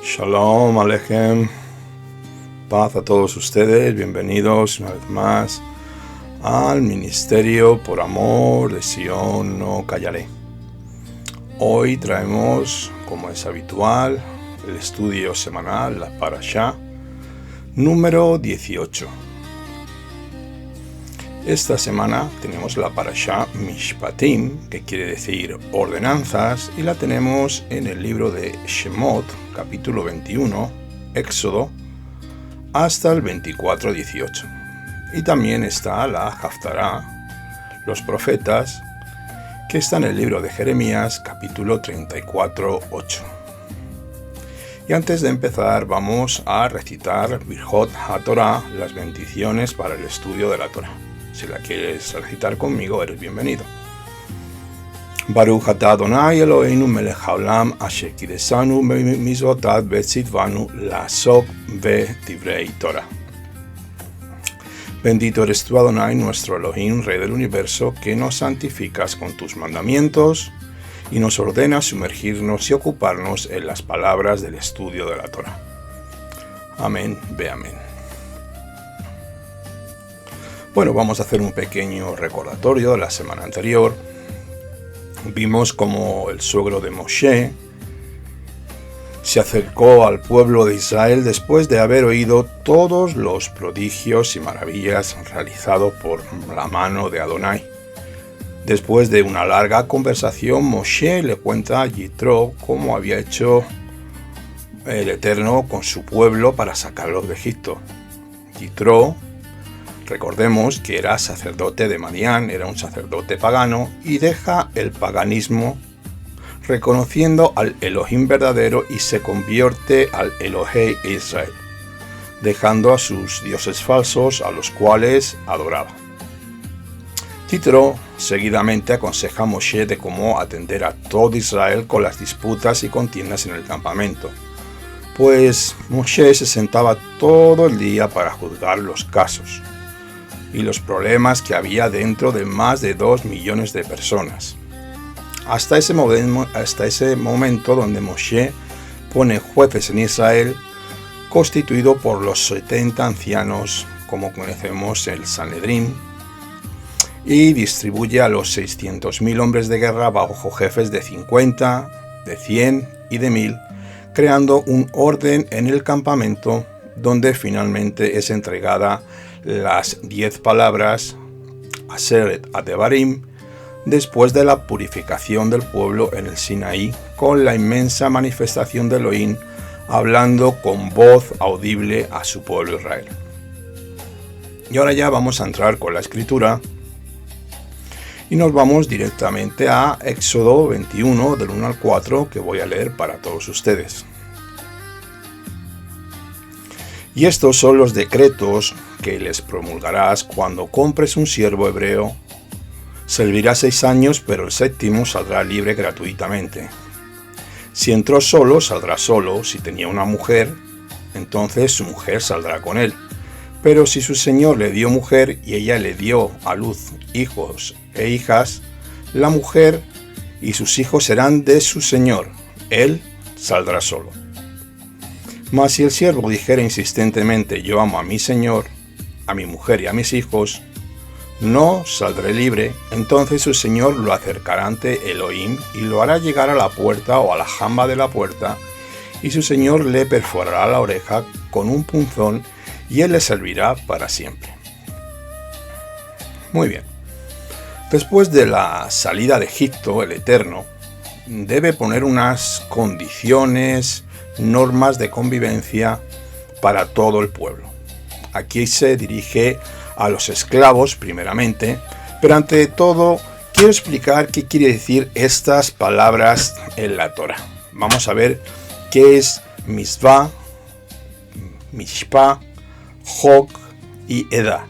Shalom Aleichem, paz a todos ustedes, bienvenidos una vez más al Ministerio por Amor de Sion No Callaré. Hoy traemos, como es habitual, el estudio semanal, la Parashá número 18. Esta semana tenemos la Parashá Mishpatim, que quiere decir ordenanzas, y la tenemos en el libro de Shemot, capítulo 21, Éxodo, hasta el 24-18. Y también está la Haftará, los profetas, que está en el libro de Jeremías, capítulo 34-8. Y antes de empezar vamos a recitar Birjot HaTorah, las bendiciones para el estudio de la Torah. Si la quieres recitar conmigo, eres bienvenido. Baruch atah Adonai Eloheinu melech haolam asher kideshanu b'mitzvotav v'tzitvanu la'asok b'divrei Torah. Bendito eres tú, Adonai, nuestro Elohim, Rey del universo, que nos santificas con tus mandamientos y nos ordenas sumergirnos y ocuparnos en las palabras del estudio de la Torah. Amén, ve amén. Bueno, vamos a hacer un pequeño recordatorio de la semana anterior. Vimos cómo el suegro de Moshe se acercó al pueblo de Israel después de haber oído todos los prodigios y maravillas realizados por la mano de Adonai. Después de una larga conversación, Moshe le cuenta a Yitro cómo había hecho el Eterno con su pueblo para sacarlos de Egipto. Yitro, recordemos que era sacerdote de Madián, era un sacerdote pagano, y deja el paganismo reconociendo al Elohim verdadero y se convierte al Elohei Israel, dejando a sus dioses falsos a los cuales adoraba. Yitro seguidamente aconseja a Moshe de cómo atender a todo Israel con las disputas y contiendas en el campamento, pues Moshe se sentaba todo el día para juzgar los casos y los problemas que había dentro de más de 2 millones de personas. Hasta ese momento donde Moshe pone jueces en Israel, constituido por los 70 ancianos, como conocemos el Sanedrín, y distribuye a los 600.000 hombres de guerra bajo jefes de 50, de 100 y de 1000, creando un orden en el campamento donde finalmente es entregada las 10 palabras Aseret HaDevarim después de la purificación del pueblo en el Sinaí, con la inmensa manifestación de Elohim hablando con voz audible a su pueblo Israel. Y ahora ya vamos a entrar con la escritura y nos vamos directamente a Éxodo 21 del 1 al 4, que voy a leer para todos ustedes. Y estos son los decretos que les promulgarás cuando compres un siervo hebreo. Servirá 6 años, pero el 7º saldrá libre gratuitamente. Si entró solo, saldrá solo. Si tenía una mujer, entonces su mujer saldrá con él. Pero si su señor le dio mujer y ella le dio a luz hijos e hijas, la mujer y sus hijos serán de su señor. Él saldrá solo. Mas si el siervo dijera insistentemente: yo amo a mi señor, a mi mujer y a mis hijos, no saldré libre, entonces su señor lo acercará ante Elohim y lo hará llegar a la puerta o a la jamba de la puerta, y su señor le perforará la oreja con un punzón y él le servirá para siempre. Muy bien. Después de la salida de Egipto, el Eterno debe poner unas condiciones, normas de convivencia para todo el pueblo. Aquí se dirige a los esclavos primeramente, pero ante todo quiero explicar qué quiere decir estas palabras en la Torah. Vamos a ver qué es mitzvah, mishpah, hok y edá.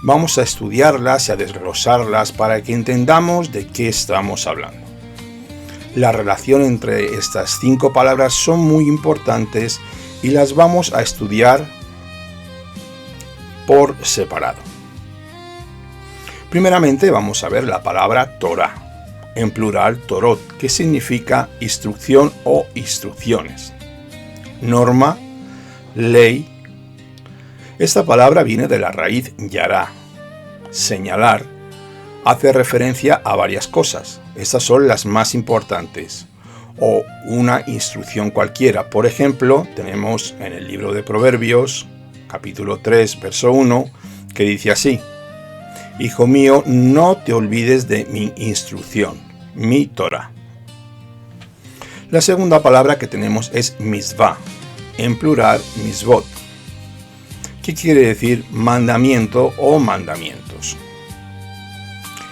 Vamos a estudiarlas y a desglosarlas para que entendamos de qué estamos hablando. La relación entre estas 5 palabras son muy importantes y las vamos a estudiar por separado. Primeramente vamos a ver la palabra Torah, en plural Torot, que significa instrucción o instrucciones. norma, ley. Esta palabra viene de la raíz yará, señalar. Hace referencia a varias cosas. Estas son las más importantes. O una instrucción cualquiera. Por ejemplo, tenemos en el libro de Proverbios, capítulo 3, verso 1, que dice así: Hijo mío, no te olvides de mi instrucción, mi Torah. La segunda palabra que tenemos es mitzvah, en plural mitzvot, que quiere decir mandamiento o mandamientos.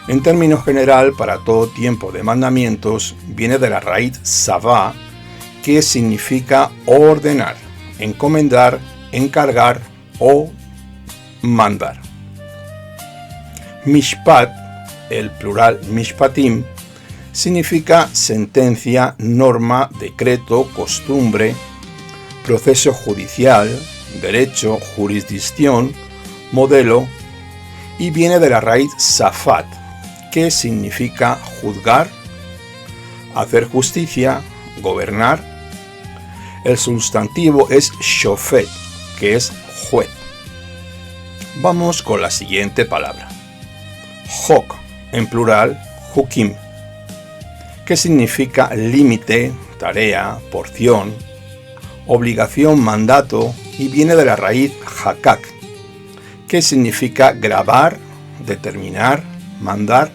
En términos general, para todo tiempo de mandamientos, viene de la raíz savá, que significa ordenar, encomendar, encargar o mandar. Mishpat, el plural mishpatim, significa sentencia, norma, decreto, costumbre, proceso judicial, derecho, jurisdicción, modelo, y viene de la raíz safat, que significa juzgar, hacer justicia, gobernar. El sustantivo es shofet, que es juez. Vamos con la siguiente palabra. Jok, en plural, hukim, que significa límite, tarea, porción, obligación, mandato, y viene de la raíz hakak, que significa grabar, determinar, mandar.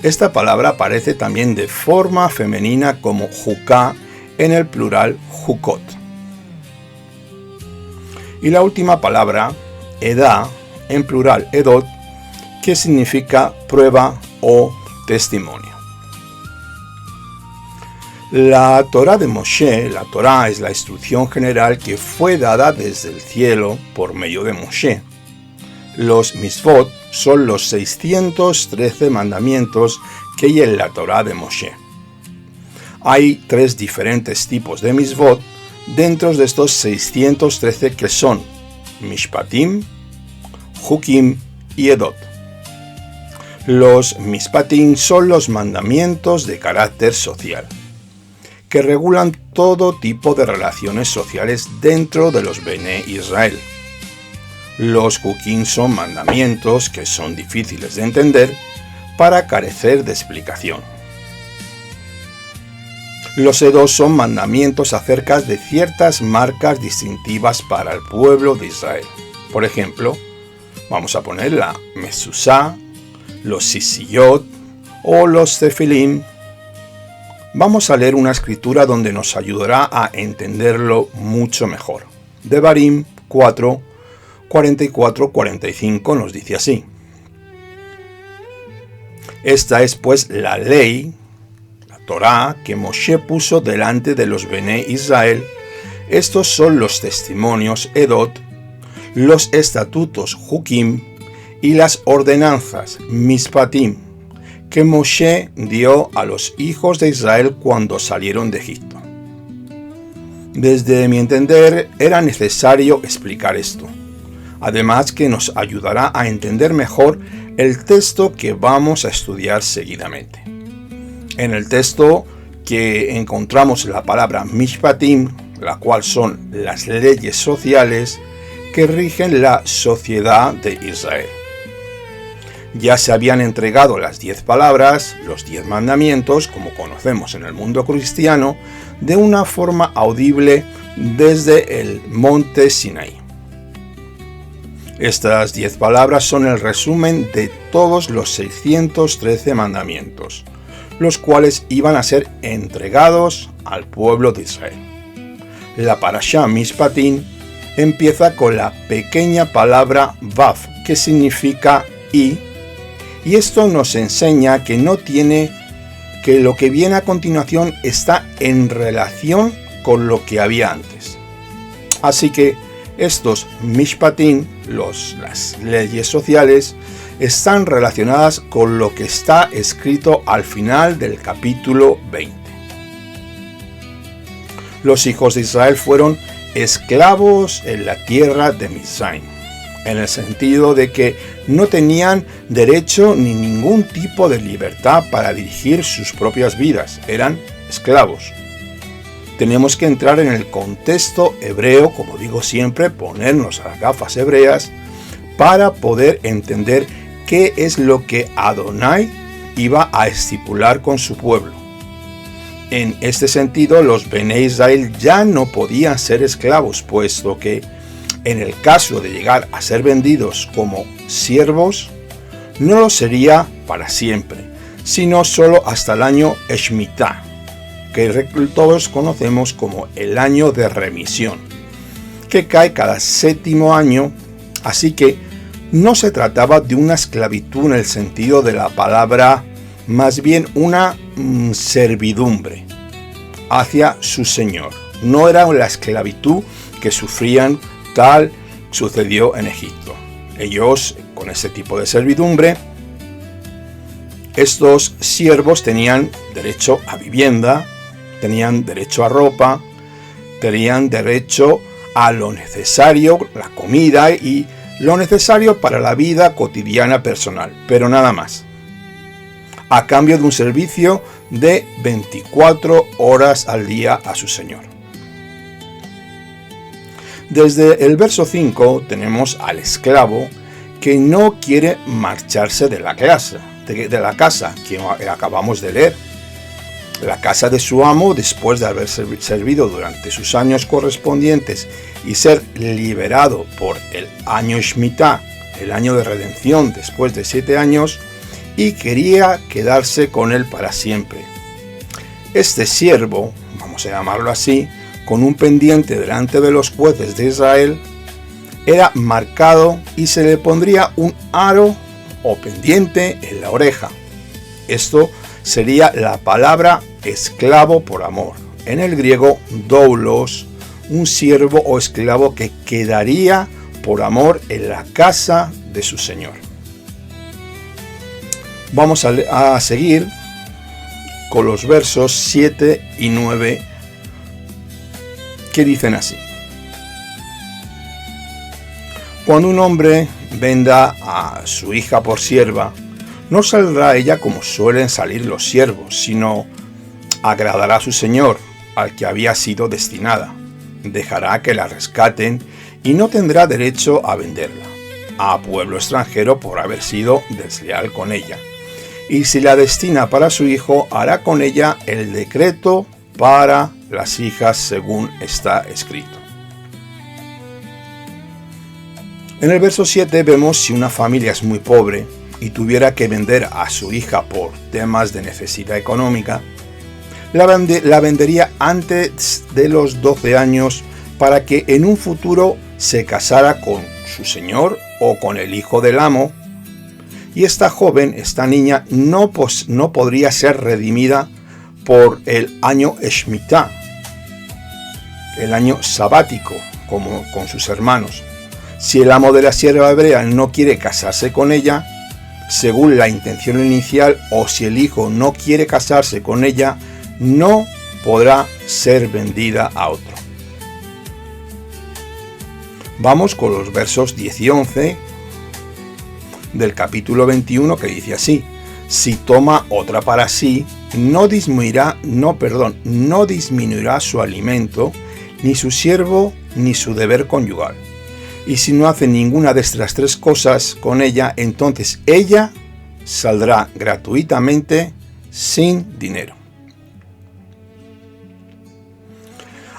Esta palabra aparece también de forma femenina como juká en el plural jukot. Y la última palabra, edá, en plural edot, que significa prueba o testimonio. La Torá de Moshe, la Torá es la instrucción general que fue dada desde el cielo por medio de Moshe. Los mitzvot son los 613 mandamientos que hay en la Torá de Moshe. Hay 3 diferentes tipos de mitzvot dentro de estos 613 que son mishpatim, hukim y edot. Los mishpatim son los mandamientos de carácter social, que regulan todo tipo de relaciones sociales dentro de los Bene Israel. Los hukim son mandamientos que son difíciles de entender para carecer de explicación. Los edot son mandamientos acerca de ciertas marcas distintivas para el pueblo de Israel. Por ejemplo, vamos a poner la mezuzá, los sisiyot o los tefilim. Vamos a leer una escritura donde nos ayudará a entenderlo mucho mejor. Devarim 4, 44-45 nos dice así: Esta es pues la ley, la Torá, que Moshe puso delante de los Bene Israel. Estos son los testimonios edot, los estatutos hukim y las ordenanzas mishpatim que Moshe dio a los hijos de Israel cuando salieron de Egipto. Desde mi entender, era necesario explicar esto, además que nos ayudará a entender mejor el texto que vamos a estudiar seguidamente. En el texto que encontramos la palabra mishpatim, la cual son las leyes sociales que rigen la sociedad de Israel. Ya se habían entregado las 10 palabras, los 10 mandamientos, como conocemos en el mundo cristiano, de una forma audible desde el monte Sinaí. Estas 10 palabras son el resumen de todos los 613 mandamientos, los cuales iban a ser entregados al pueblo de Israel. La parashá Mishpatim empieza con la pequeña palabra vav, que significa y esto nos enseña que lo que viene a continuación está en relación con lo que había antes. Así que estos mishpatim, las leyes sociales, están relacionadas con lo que está escrito al final del capítulo 20. Los hijos de Israel fueron esclavos en la tierra de Mitzrayim, en el sentido de que no tenían derecho ni ningún tipo de libertad para dirigir sus propias vidas, eran esclavos. tenemos que entrar en el contexto hebreo, como digo siempre, ponernos las gafas hebreas para poder entender qué es lo que Adonai iba a estipular con su pueblo. En este sentido, los Bene Israel ya no podían ser esclavos, puesto que en el caso de llegar a ser vendidos como siervos, no lo sería para siempre, sino solo hasta el año Shemitah, que todos conocemos como el año de remisión, que cae cada 7º año, así que no se trataba de una esclavitud en el sentido de la palabra, más bien una servidumbre hacia su señor. No era la esclavitud que sufrían tal sucedió en Egipto. Ellos, con ese tipo de servidumbre, estos siervos tenían derecho a vivienda, tenían derecho a ropa, tenían derecho a lo necesario, la comida y lo necesario para la vida cotidiana personal, pero nada más, a cambio de un servicio de 24 horas al día a su señor. Desde el verso 5 tenemos al esclavo que no quiere marcharse de la casa que acabamos de leer. La casa de su amo, después de haber servido durante sus años correspondientes y ser liberado por el año Shemitah, el año de redención después de 7 años, y quería quedarse con él para siempre. Este siervo, vamos a llamarlo así, con un pendiente delante de los jueces de Israel, era marcado y se le pondría un aro o pendiente en la oreja. Esto sería la palabra esclavo por amor. En el griego, doulos, un siervo o esclavo que quedaría por amor en la casa de su señor. Vamos a seguir con los versos 7 y 9 que dicen así. Cuando un hombre venda a su hija por sierva, no saldrá ella como suelen salir los siervos, sino agradará a su señor, al que había sido destinada. Dejará que la rescaten y no tendrá derecho a venderla a pueblo extranjero por haber sido desleal con ella. Y si la destina para su hijo, hará con ella el decreto para las hijas según está escrito. En el verso 7 vemos si una familia es muy pobre y tuviera que vender a su hija por temas de necesidad económica, la vendería antes de los 12 años para que en un futuro se casara con su señor o con el hijo del amo, y esta joven, esta niña, no podría ser redimida por el año Shemitah, el año sabático, como con sus hermanos. Si el amo de la sierva hebrea no quiere casarse con ella, según la intención inicial, o si el hijo no quiere casarse con ella, no podrá ser vendida a otro. Vamos con los versos 10 y 11 del capítulo 21, que dice así: si toma otra para sí, no disminuirá su alimento, ni su siervo, ni su deber conyugal. Y si no hace ninguna de estas 3 cosas con ella, entonces ella saldrá gratuitamente sin dinero.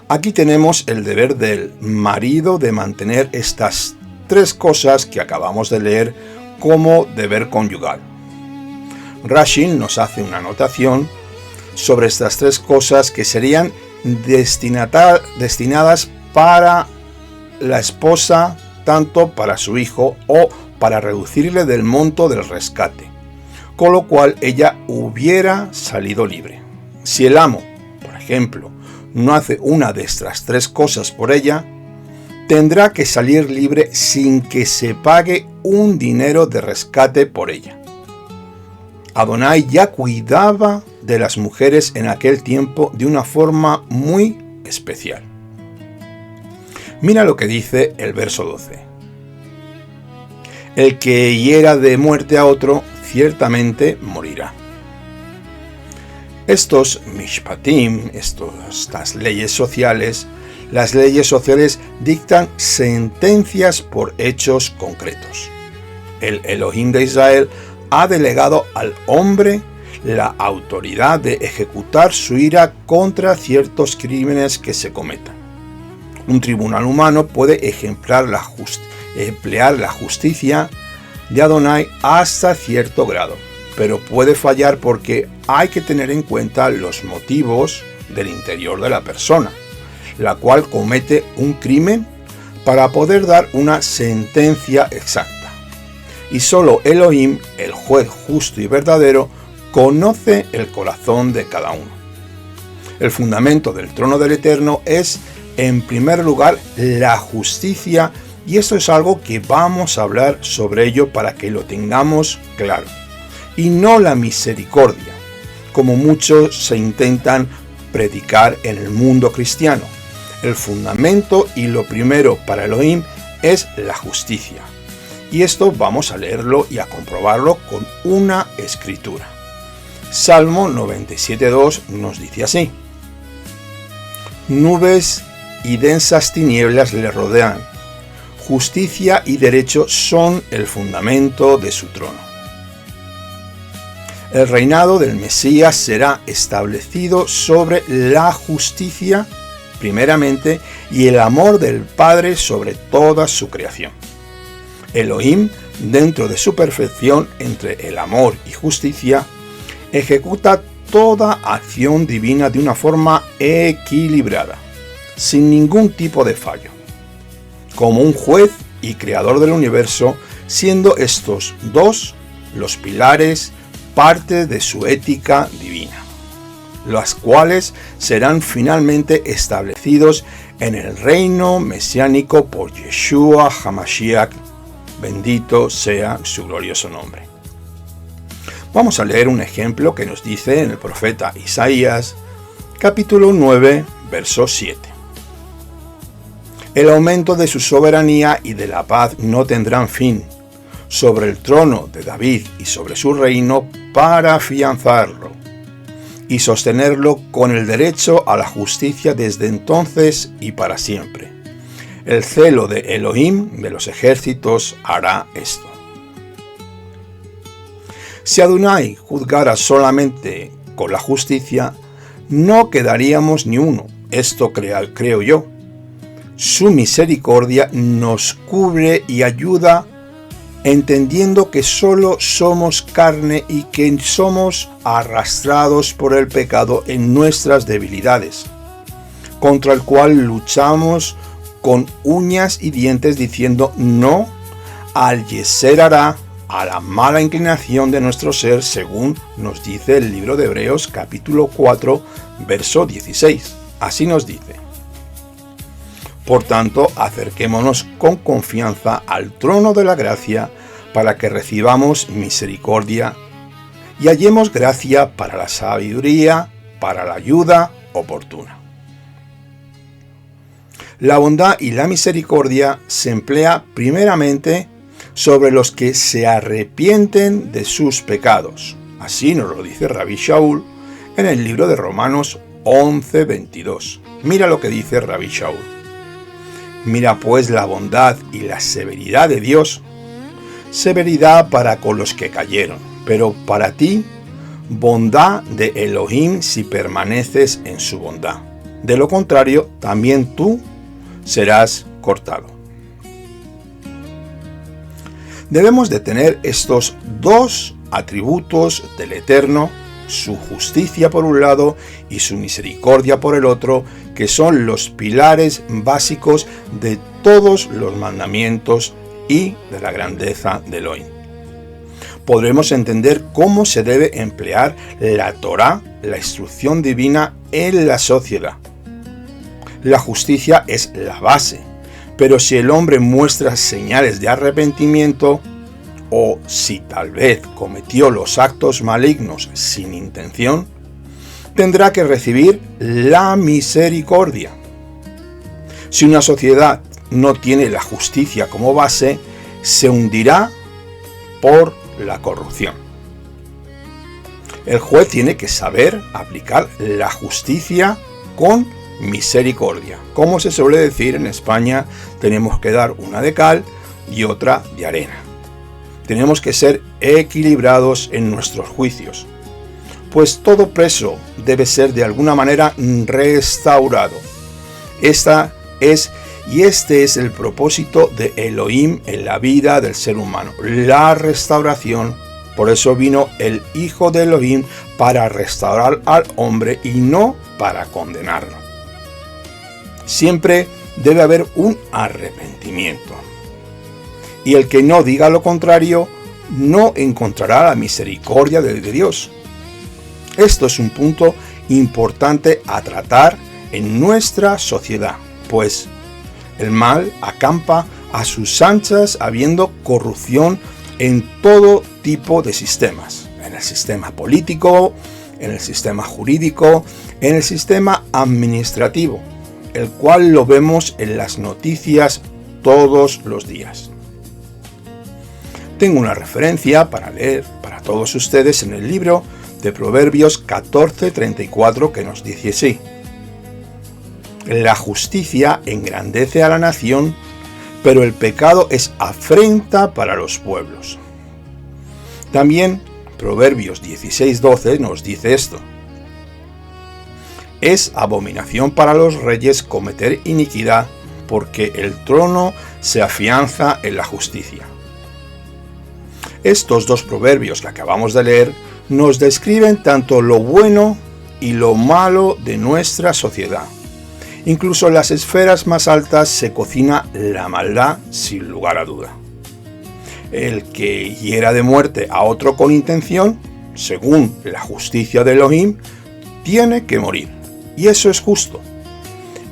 Aquí tenemos el deber del marido de mantener estas 3 cosas que acabamos de leer como deber conyugal. Rashi nos hace una anotación sobre estas 3 cosas que serían destinadas para la esposa, tanto para su hijo o para reducirle del monto del rescate, con lo cual ella hubiera salido libre. Si el amo, por ejemplo, no hace una de estas 3 cosas por ella, tendrá que salir libre sin que se pague un dinero de rescate por ella. Adonai ya cuidaba de las mujeres en aquel tiempo de una forma muy especial. Mira lo que dice el verso 12. El que hiera de muerte a otro, ciertamente morirá. Estos mishpatim, estas leyes sociales, las leyes sociales dictan sentencias por hechos concretos. El Elohim de Israel ha delegado al hombre la autoridad de ejecutar su ira contra ciertos crímenes que se cometan. Un tribunal humano puede emplear la justicia de Adonai hasta cierto grado, pero puede fallar porque hay que tener en cuenta los motivos del interior de la persona, la cual comete un crimen, para poder dar una sentencia exacta. Y solo Elohim, el juez justo y verdadero, conoce el corazón de cada uno. El fundamento del trono del Eterno es, en primer lugar, la justicia, y esto es algo que vamos a hablar sobre ello para que lo tengamos claro, y no la misericordia, como muchos se intentan predicar en el mundo cristiano. El fundamento y lo primero para Elohim es la justicia, y esto vamos a leerlo y a comprobarlo con una escritura. Salmo 97.2 nos dice así: nubes y densas tinieblas le rodean, justicia y derecho son el fundamento de su trono. El reinado del Mesías será establecido sobre la justicia, primeramente, y el amor del Padre sobre toda su creación. Elohim, dentro de su perfección entre el amor y justicia, ejecuta toda acción divina de una forma equilibrada, sin ningún tipo de fallo, como un juez y creador del universo, siendo estos dos los pilares, parte de su ética divina, las cuales serán finalmente establecidos en el reino mesiánico por Yeshua HaMashiach, bendito sea su glorioso nombre. Vamos a leer un ejemplo que nos dice en el profeta Isaías, capítulo 9, verso 7. El aumento de su soberanía y de la paz no tendrán fin sobre el trono de David y sobre su reino, para afianzarlo y sostenerlo con el derecho a la justicia desde entonces y para siempre. El celo de Elohim de los ejércitos hará esto. Si Adonai juzgara solamente con la justicia, no quedaríamos ni uno. Esto creo yo. Su misericordia nos cubre y ayuda, entendiendo que solo somos carne y que somos arrastrados por el pecado en nuestras debilidades, contra el cual luchamos con uñas y dientes diciendo no al Yeser hará, a la mala inclinación de nuestro ser, según nos dice el libro de Hebreos capítulo 4, verso 16. Así nos dice: por tanto, acerquémonos con confianza al trono de la gracia para que recibamos misericordia y hallemos gracia para la sabiduría, para la ayuda oportuna. La bondad y la misericordia se emplea primeramente sobre los que se arrepienten de sus pecados. Así nos lo dice Rabbi Shaul en el libro de Romanos 11:22. Mira lo que dice Rabbi Shaul: mira pues la bondad y la severidad de Dios, severidad para con los que cayeron, pero para ti, bondad de Elohim si permaneces en su bondad. De lo contrario, también tú serás cortado. Debemos de tener estos dos atributos del Eterno, su justicia por un lado y su misericordia por el otro, que son los pilares básicos de todos los mandamientos y de la grandeza de Elohim. Podremos entender cómo se debe emplear la Torá, la instrucción divina, en la sociedad. La justicia es la base, pero si el hombre muestra señales de arrepentimiento, o si tal vez cometió los actos malignos sin intención, tendrá que recibir la misericordia. Si una sociedad no tiene la justicia como base, se hundirá por la corrupción. El juez tiene que saber aplicar la justicia con misericordia. Como se suele decir en España, tenemos que dar una de cal y otra de arena. Tenemos que ser equilibrados en nuestros juicios, pues todo preso debe ser de alguna manera restaurado. Este es el propósito de Elohim en la vida del ser humano, la restauración. Por eso vino el Hijo de Elohim para restaurar al hombre y no para condenarlo. Siempre debe haber un arrepentimiento. Y el que no diga lo contrario, no encontrará la misericordia de Dios. Esto es un punto importante a tratar en nuestra sociedad, pues el mal acampa a sus anchas habiendo corrupción en todo tipo de sistemas, en el sistema político, en el sistema jurídico, en el sistema administrativo, el cual lo vemos en las noticias todos los días. Tengo una referencia para leer para todos ustedes en el libro de Proverbios 14:34 que nos dice así: la justicia engrandece a la nación, pero el pecado es afrenta para los pueblos. También Proverbios 16:12 nos dice esto: es abominación para los reyes cometer iniquidad, porque el trono se afianza en la justicia. Estos dos proverbios que acabamos de leer nos describen tanto lo bueno y lo malo de nuestra sociedad. Incluso en las esferas más altas se cocina la maldad sin lugar a duda. El que hiera de muerte a otro con intención, según la justicia de Elohim, tiene que morir. Y eso es justo.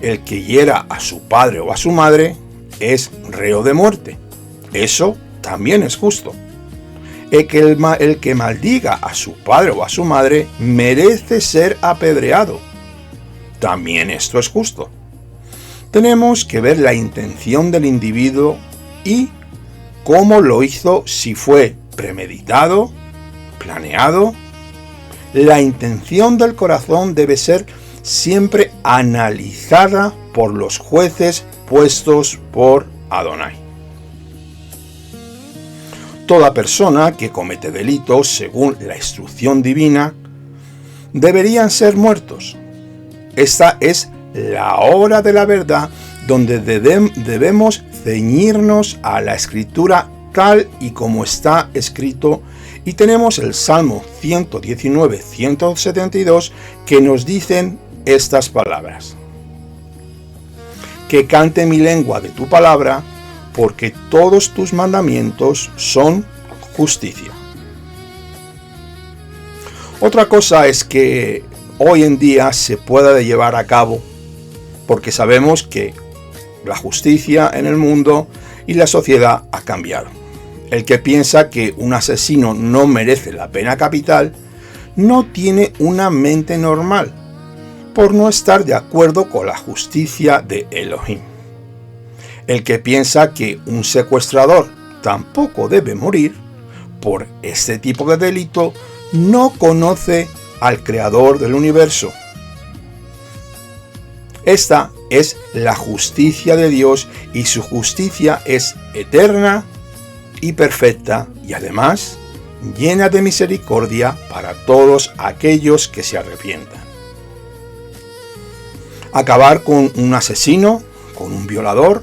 El que hiera a su padre o a su madre es reo de muerte. Eso también es justo. El que maldiga a su padre o a su madre merece ser apedreado. También esto es justo. Tenemos que ver la intención del individuo y cómo lo hizo, si fue premeditado, planeado. La intención del corazón debe ser siempre analizada por los jueces puestos por Adonai. Toda persona que comete delitos según la instrucción divina deberían ser muertos. Esta es la hora de la verdad donde debemos ceñirnos a la escritura tal y como está escrito, y tenemos el Salmo 119-172 que nos dicen estas palabras: que cante mi lengua de tu palabra, porque todos tus mandamientos son justicia. Otra cosa es que hoy en día se pueda llevar a cabo, porque sabemos que la justicia en el mundo y la sociedad ha cambiado. El que piensa que un asesino no merece la pena capital no tiene una mente normal, por no estar de acuerdo con la justicia de Elohim. El que piensa que un secuestrador tampoco debe morir por este tipo de delito no conoce al Creador del universo. Esta es la justicia de Dios y su justicia es eterna y perfecta y además llena de misericordia para todos aquellos que se arrepientan. Acabar con un asesino, con un violador,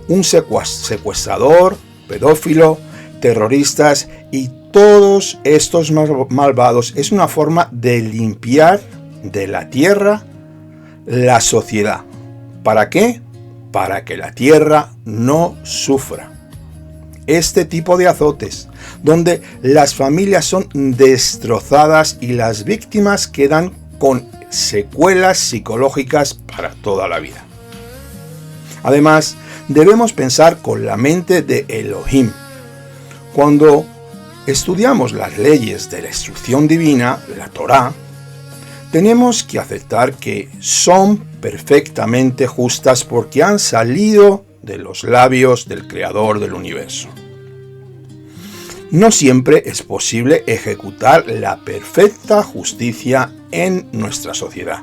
un secuestrador, pedófilo, terroristas y todos estos malvados es una forma de limpiar de la tierra la sociedad. ¿Para qué? Para que la tierra no sufra este tipo de azotes, donde las familias son destrozadas y las víctimas quedan con secuelas psicológicas para toda la vida. Además, debemos pensar con la mente de Elohim. Cuando estudiamos las leyes de la instrucción divina, la Torá, tenemos que aceptar que son perfectamente justas porque han salido de los labios del Creador del universo. No siempre es posible ejecutar la perfecta justicia en nuestra sociedad.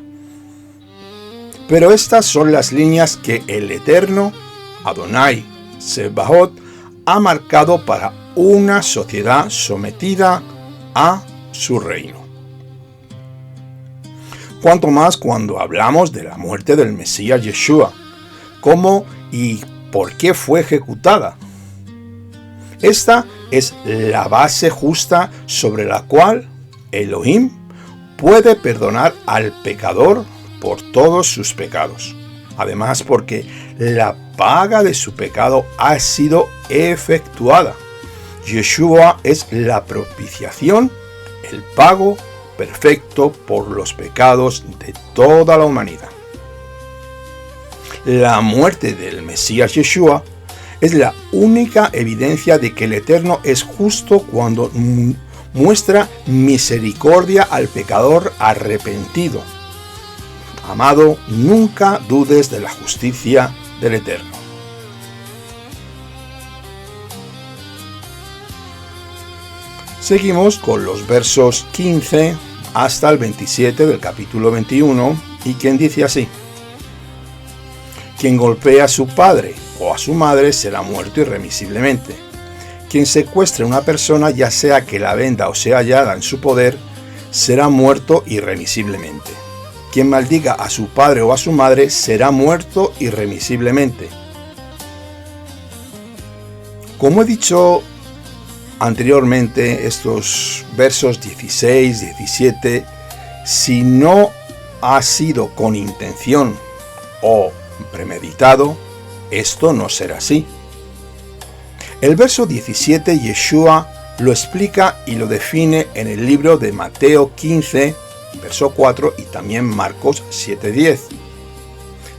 Pero estas son las líneas que el Eterno, Adonai Sebaot, ha marcado para una sociedad sometida a su reino. Cuanto más cuando hablamos de la muerte del Mesías Yeshua, cómo y por qué fue ejecutada. Esta es la base justa sobre la cual Elohim puede perdonar al pecador por todos sus pecados. Además, porque la paga de su pecado ha sido efectuada. Yeshua es la propiciación, el pago perfecto por los pecados de toda la humanidad. La muerte del Mesías Yeshua es la única evidencia de que el Eterno es justo cuando muestra misericordia al pecador arrepentido. Amado, nunca dudes de la justicia del Eterno. Seguimos con los versos 15 hasta el 27 del capítulo 21, y quien dice así: quien golpea a su padre o a su madre será muerto irremisiblemente. Quien secuestre a una persona, ya sea que la venda o sea hallada en su poder, será muerto irremisiblemente. Quien maldiga a su padre o a su madre será muerto irremisiblemente. Como he dicho anteriormente, estos versos 16, 17, si no ha sido con intención o premeditado, esto no será así. El verso 17 Yeshua lo explica y lo define en el libro de Mateo 15, verso 4, y también Marcos 7:10.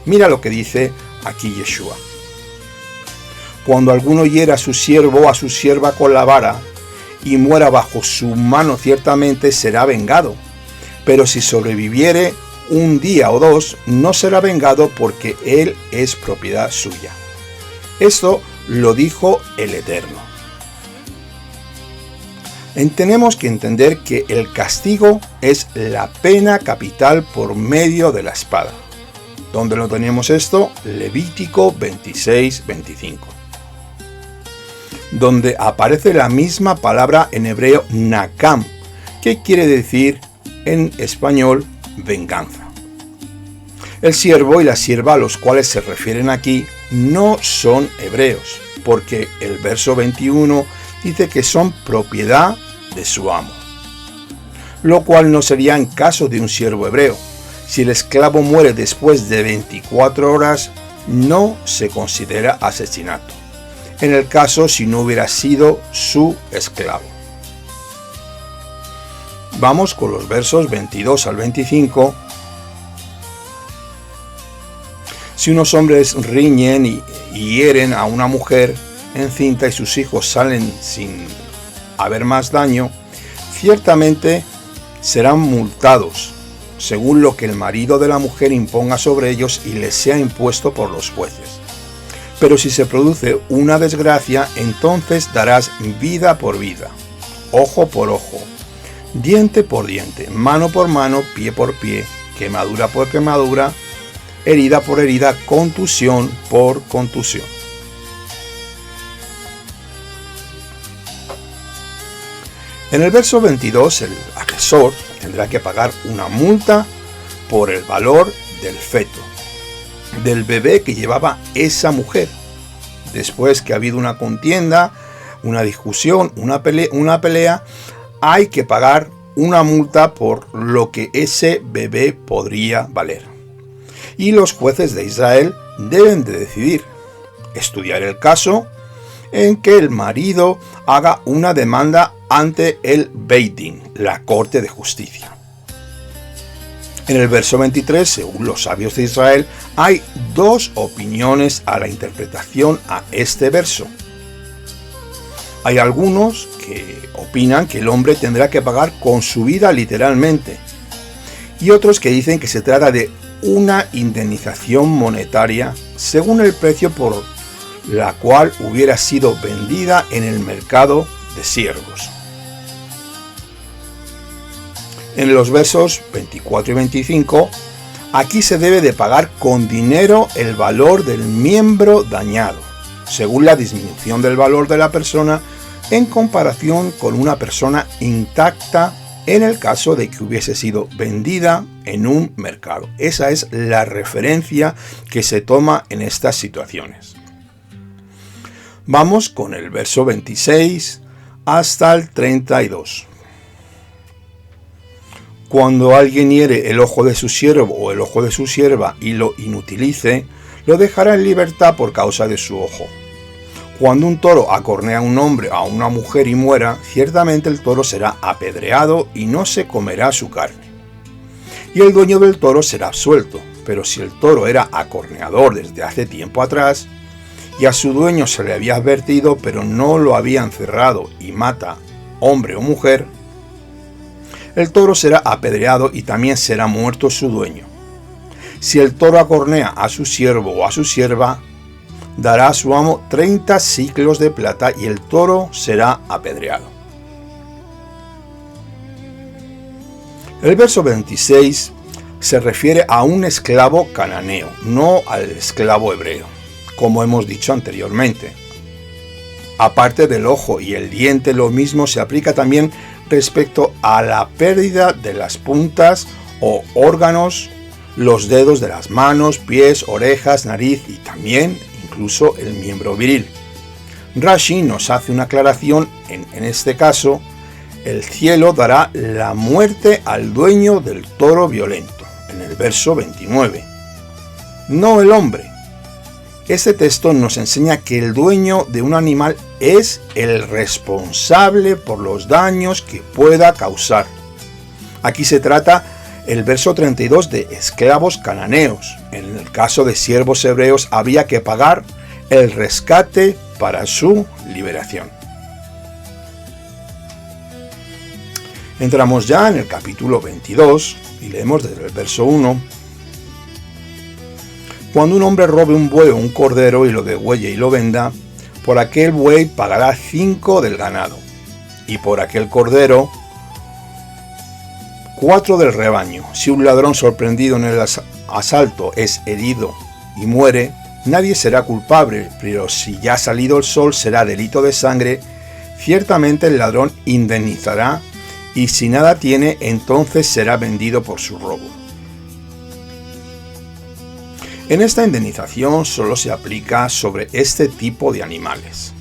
Mira lo que dice aquí Yeshua. Cuando alguno hiera a su siervo o a su sierva con la vara y muera bajo su mano, ciertamente será vengado. Pero si sobreviviere un día o dos, no será vengado, porque él es propiedad suya. Esto lo dijo el Eterno. Tenemos que entender que el castigo es la pena capital por medio de la espada. ¿Dónde lo tenemos esto? Levítico 26-25. Donde aparece la misma palabra en hebreo nakam, que quiere decir en español venganza. El siervo y la sierva a los cuales se refieren aquí no son hebreos, porque el verso 21 dice que son propiedad de su amo, lo cual no sería en caso de un siervo hebreo. Si el esclavo muere después de 24 horas, no se considera asesinato, en el caso si no hubiera sido su esclavo. Vamos con los versos 22 al 25. Si unos hombres riñen y hieren a una mujer encinta y sus hijos salen sin haber más daño, ciertamente serán multados, según lo que el marido de la mujer imponga sobre ellos y les sea impuesto por los jueces. Pero si se produce una desgracia, entonces darás vida por vida, ojo por ojo, diente por diente, mano por mano, pie por pie, quemadura por quemadura, herida por herida, contusión por contusión. En el verso 22, el agresor tendrá que pagar una multa por el valor del feto, del bebé que llevaba esa mujer. Después que ha habido una contienda, una discusión, una pelea, hay que pagar una multa por lo que ese bebé podría valer. Y los jueces de Israel deben de decidir, estudiar el caso en que el marido haga una demanda ante el Beit Din, la corte de justicia. En el verso 23, según los sabios de Israel, hay dos opiniones a la interpretación a este verso. Hay algunos que opinan que el hombre tendrá que pagar con su vida literalmente, y otros que dicen que se trata de una indemnización monetaria según el precio por la cual hubiera sido vendida en el mercado de siervos. En los versos 24 y 25, aquí se debe de pagar con dinero el valor del miembro dañado, según la disminución del valor de la persona en comparación con una persona intacta en el caso de que hubiese sido vendida en un mercado. Esa es la referencia que se toma en estas situaciones. Vamos con el verso 26 hasta el 32. Cuando alguien hiere el ojo de su siervo o el ojo de su sierva y lo inutilice, lo dejará en libertad por causa de su ojo. Cuando un toro acornea a un hombre o a una mujer y muera, ciertamente el toro será apedreado y no se comerá su carne. Y el dueño del toro será absuelto, pero si el toro era acorneador desde hace tiempo atrás, y a su dueño se le había advertido, pero no lo había encerrado y mata hombre o mujer, el toro será apedreado y también será muerto su dueño. Si el toro acornea a su siervo o a su sierva, dará a su amo 30 siclos de plata y el toro será apedreado. El verso 26 se refiere a un esclavo cananeo, no al esclavo hebreo, como hemos dicho anteriormente. Aparte del ojo y el diente, lo mismo se aplica también respecto a la pérdida de las puntas o órganos, los dedos de las manos, pies, orejas, nariz y también incluso el miembro viril. Rashi nos hace una aclaración, en este caso, el cielo dará la muerte al dueño del toro violento, en el verso 29, no el hombre. Este texto nos enseña que el dueño de un animal es el responsable por los daños que pueda causar. Aquí se trata el verso 32 de esclavos cananeos. En el caso de siervos hebreos había que pagar el rescate para su liberación. Entramos ya en el capítulo 22 y leemos desde el verso 1. Cuando un hombre robe un buey o un cordero y lo degüelle y lo venda, por aquel buey pagará 5 del ganado, y por aquel cordero 4 del rebaño. Si un ladrón sorprendido en el asalto es herido y muere, nadie será culpable, pero si ya ha salido el sol será delito de sangre, ciertamente el ladrón indemnizará, y si nada tiene, entonces será vendido por su robo. En esta indemnización solo se aplica sobre este tipo de animales.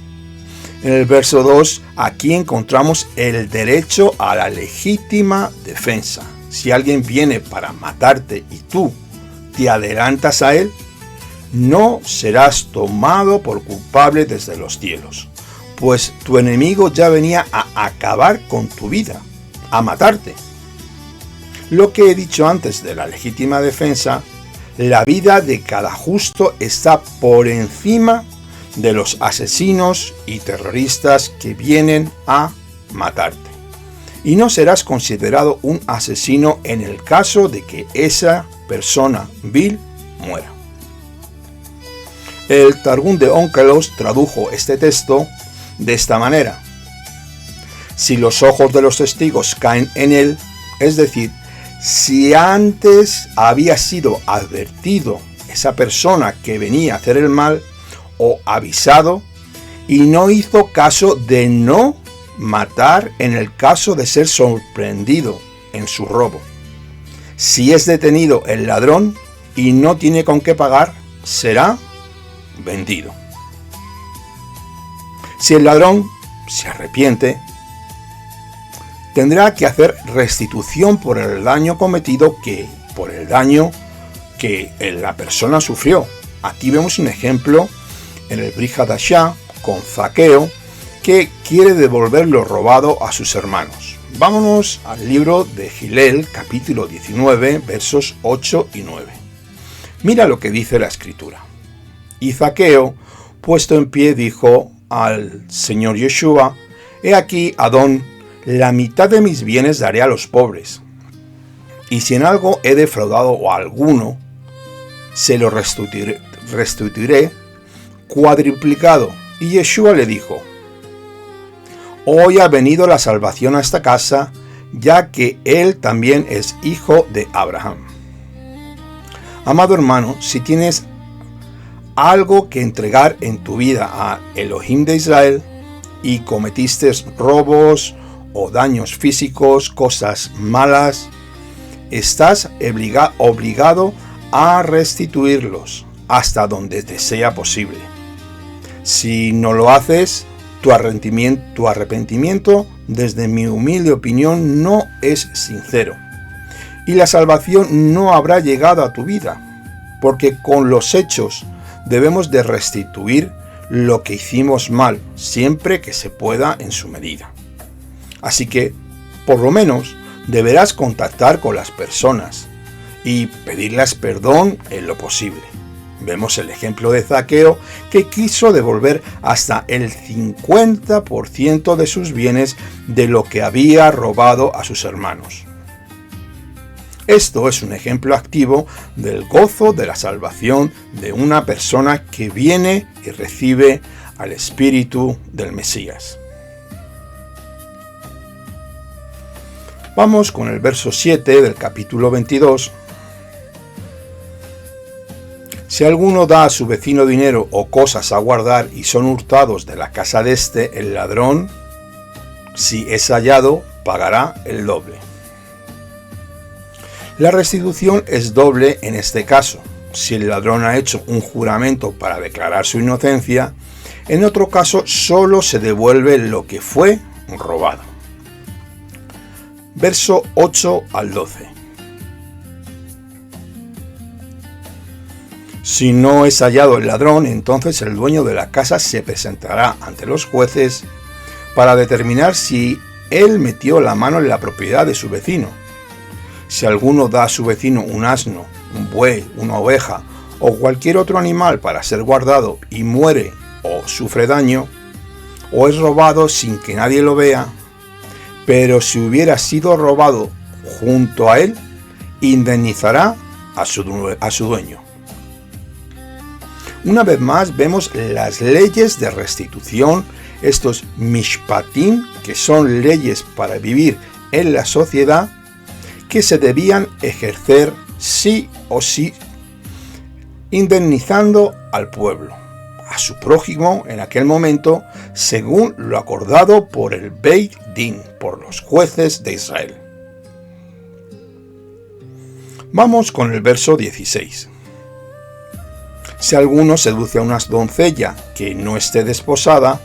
En el verso 2, aquí encontramos el derecho a la legítima defensa. Si alguien viene para matarte y tú te adelantas a él, no serás tomado por culpable desde los cielos, pues tu enemigo ya venía a acabar con tu vida, a matarte. Lo que he dicho antes de la legítima defensa, la vida de cada justo está por encima de los asesinos y terroristas que vienen a matarte. Y no serás considerado un asesino en el caso de que esa persona vil muera. El Targum de Onkelos tradujo este texto de esta manera: si los ojos de los testigos caen en él, es decir, si antes había sido advertido esa persona que venía a hacer el mal o avisado y no hizo caso de no matar en el caso de ser sorprendido en su robo. Si es detenido el ladrón y no tiene con qué pagar, será vendido. Si el ladrón se arrepiente, tendrá que hacer restitución por el daño cometido, por el daño que la persona sufrió. Aquí vemos un ejemplo en el Brit Hadashah con Zaqueo, que quiere devolver lo robado a sus hermanos. Vámonos al libro de Gilel, capítulo 19, versos 8 y 9. Mira lo que dice la escritura. Y Zaqueo, puesto en pie, dijo al Señor Yeshua: he aquí, Adón, la mitad de mis bienes daré a los pobres, y si en algo he defraudado a alguno, se lo restituiré cuadruplicado. Y Yeshua le dijo: hoy ha venido la salvación a esta casa, ya que él también es hijo de Abraham. Amado hermano, si tienes algo que entregar en tu vida a Elohim de Israel y cometiste robos o daños físicos, cosas malas, estás obligado a restituirlos hasta donde te sea posible. Si no lo haces, tu arrepentimiento, desde mi humilde opinión, no es sincero. Y la salvación no habrá llegado a tu vida, porque con los hechos debemos de restituir lo que hicimos mal, siempre que se pueda en su medida. Así que, por lo menos, deberás contactar con las personas y pedirles perdón en lo posible. Vemos el ejemplo de Zaqueo, que quiso devolver hasta el 50% de sus bienes de lo que había robado a sus hermanos. Esto es un ejemplo activo del gozo de la salvación de una persona que viene y recibe al Espíritu del Mesías. Vamos con el verso 7 del capítulo 22. Si alguno da a su vecino dinero o cosas a guardar y son hurtados de la casa de éste, el ladrón, si es hallado, pagará el doble. La restitución es doble en este caso. Si el ladrón ha hecho un juramento para declarar su inocencia, en otro caso solo se devuelve lo que fue robado. Verso 8 al 12. Si no es hallado el ladrón, entonces el dueño de la casa se presentará ante los jueces para determinar si él metió la mano en la propiedad de su vecino. Si alguno da a su vecino un asno, un buey, una oveja o cualquier otro animal para ser guardado y muere o sufre daño, o es robado sin que nadie lo vea, pero si hubiera sido robado junto a él, indemnizará a su dueño. Una vez más vemos las leyes de restitución, estos mishpatim, que son leyes para vivir en la sociedad, que se debían ejercer sí o sí, indemnizando al pueblo, a su prójimo en aquel momento, según lo acordado por el Beit Din, por los jueces de Israel. Vamos con el verso 16. Si alguno seduce a una doncella que no esté desposada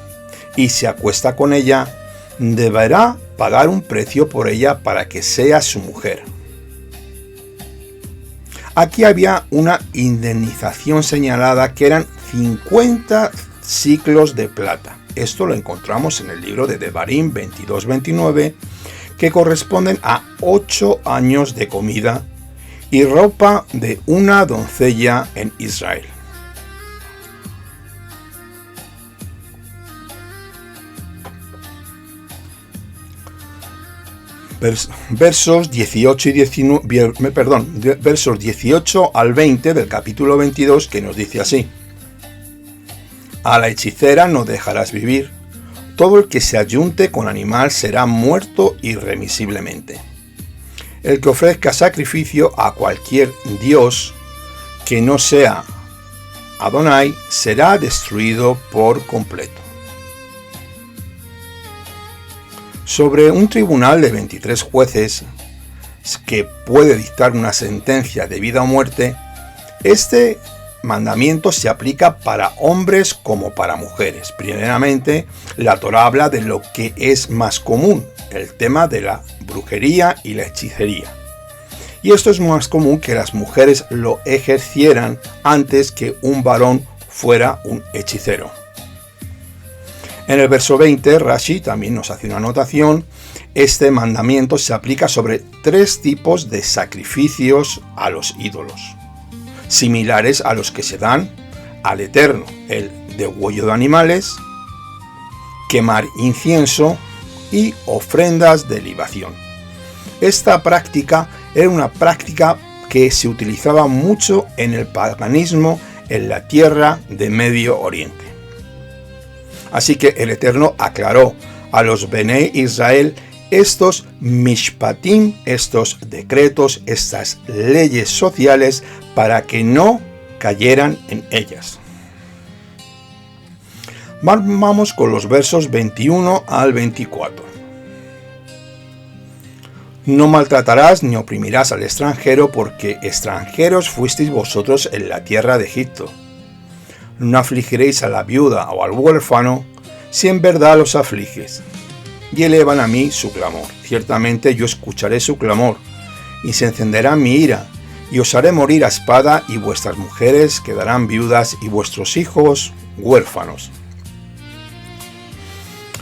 y se acuesta con ella, deberá pagar un precio por ella para que sea su mujer. Aquí había una indemnización señalada que eran 50 siclos de plata. Esto lo encontramos en el libro de Devarim 22-29, que corresponden a 8 años de comida y ropa de una doncella en Israel. Versos 18 al 20 del capítulo 22, que nos dice así: A la hechicera no dejarás vivir, todo el que se ayunte con animal será muerto irremisiblemente. El que ofrezca sacrificio a cualquier dios que no sea Adonai será destruido por completo. Sobre un tribunal de 23 jueces que puede dictar una sentencia de vida o muerte, este mandamiento se aplica para hombres como para mujeres. Primeramente, la Torá habla de lo que es más común, el tema de la brujería y la hechicería. Y esto es más común que las mujeres lo ejercieran antes que un varón fuera un hechicero. En el verso 20, Rashi también nos hace una anotación. Este mandamiento se aplica sobre 3 tipos de sacrificios a los ídolos, similares a los que se dan al Eterno: el degüello de animales, quemar incienso y ofrendas de libación. Esta práctica era una práctica que se utilizaba mucho en el paganismo en la tierra de Medio Oriente. Así que el Eterno aclaró a los Bnei Israel estos mishpatim, estos decretos, estas leyes sociales, para que no cayeran en ellas. Vamos con los versos 21 al 24. No maltratarás ni oprimirás al extranjero, porque extranjeros fuisteis vosotros en la tierra de Egipto. No afligiréis a la viuda o al huérfano, si en verdad los afliges. Y elevan a mí su clamor. Ciertamente yo escucharé su clamor, y se encenderá mi ira, y os haré morir a espada, y vuestras mujeres quedarán viudas, y vuestros hijos huérfanos.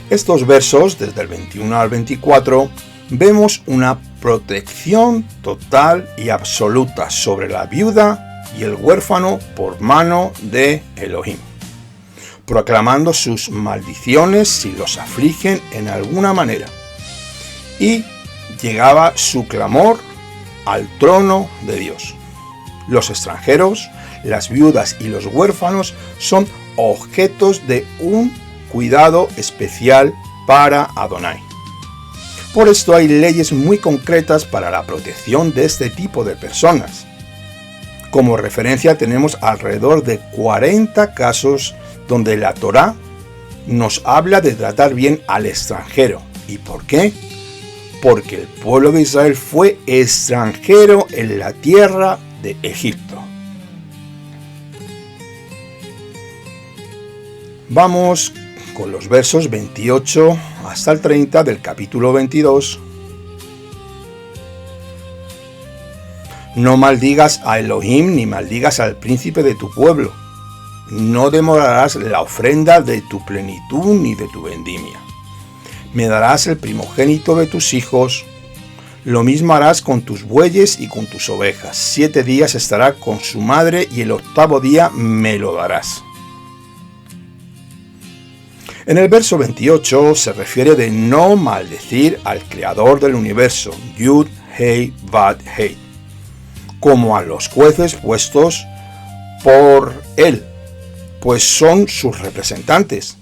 Estos versos, desde el 21 al 24, vemos una protección total y absoluta sobre la viuda y el huérfano por mano de Elohim, proclamando sus maldiciones si los afligen en alguna manera. Y llegaba su clamor al trono de Dios. Los extranjeros, las viudas y los huérfanos son objetos de un cuidado especial para Adonai. Por esto hay leyes muy concretas para la protección de este tipo de personas. Como referencia tenemos alrededor de 40 casos donde la Torá nos habla de tratar bien al extranjero. ¿Y por qué? Porque el pueblo de Israel fue extranjero en la tierra de Egipto. Vamos con los versos 28 hasta el 30 del capítulo 22. No maldigas a Elohim ni maldigas al príncipe de tu pueblo. No demorarás la ofrenda de tu plenitud ni de tu vendimia. Me darás el primogénito de tus hijos. Lo mismo harás con tus bueyes y con tus ovejas. 7 días estará con su madre y el 8º día me lo darás. En el verso 28 se refiere de no maldecir al creador del universo, Yud, Hei, Vav, Hei, como a los jueces puestos por él, pues son sus representantes.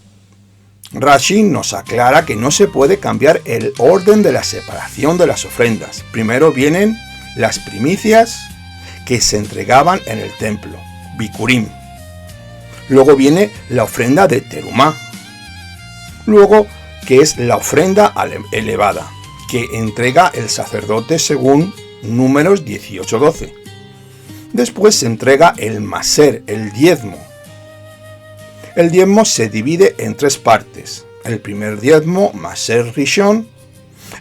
Rashi nos aclara que no se puede cambiar el orden de la separación de las ofrendas. Primero vienen las primicias que se entregaban en el templo, Bikurim. Luego viene la ofrenda de Terumá. Luego, que es la ofrenda elevada, que entrega el sacerdote según Números 18:12. Después se entrega el maser, el diezmo. El diezmo se divide en 3 partes. El primer diezmo, maser rishon,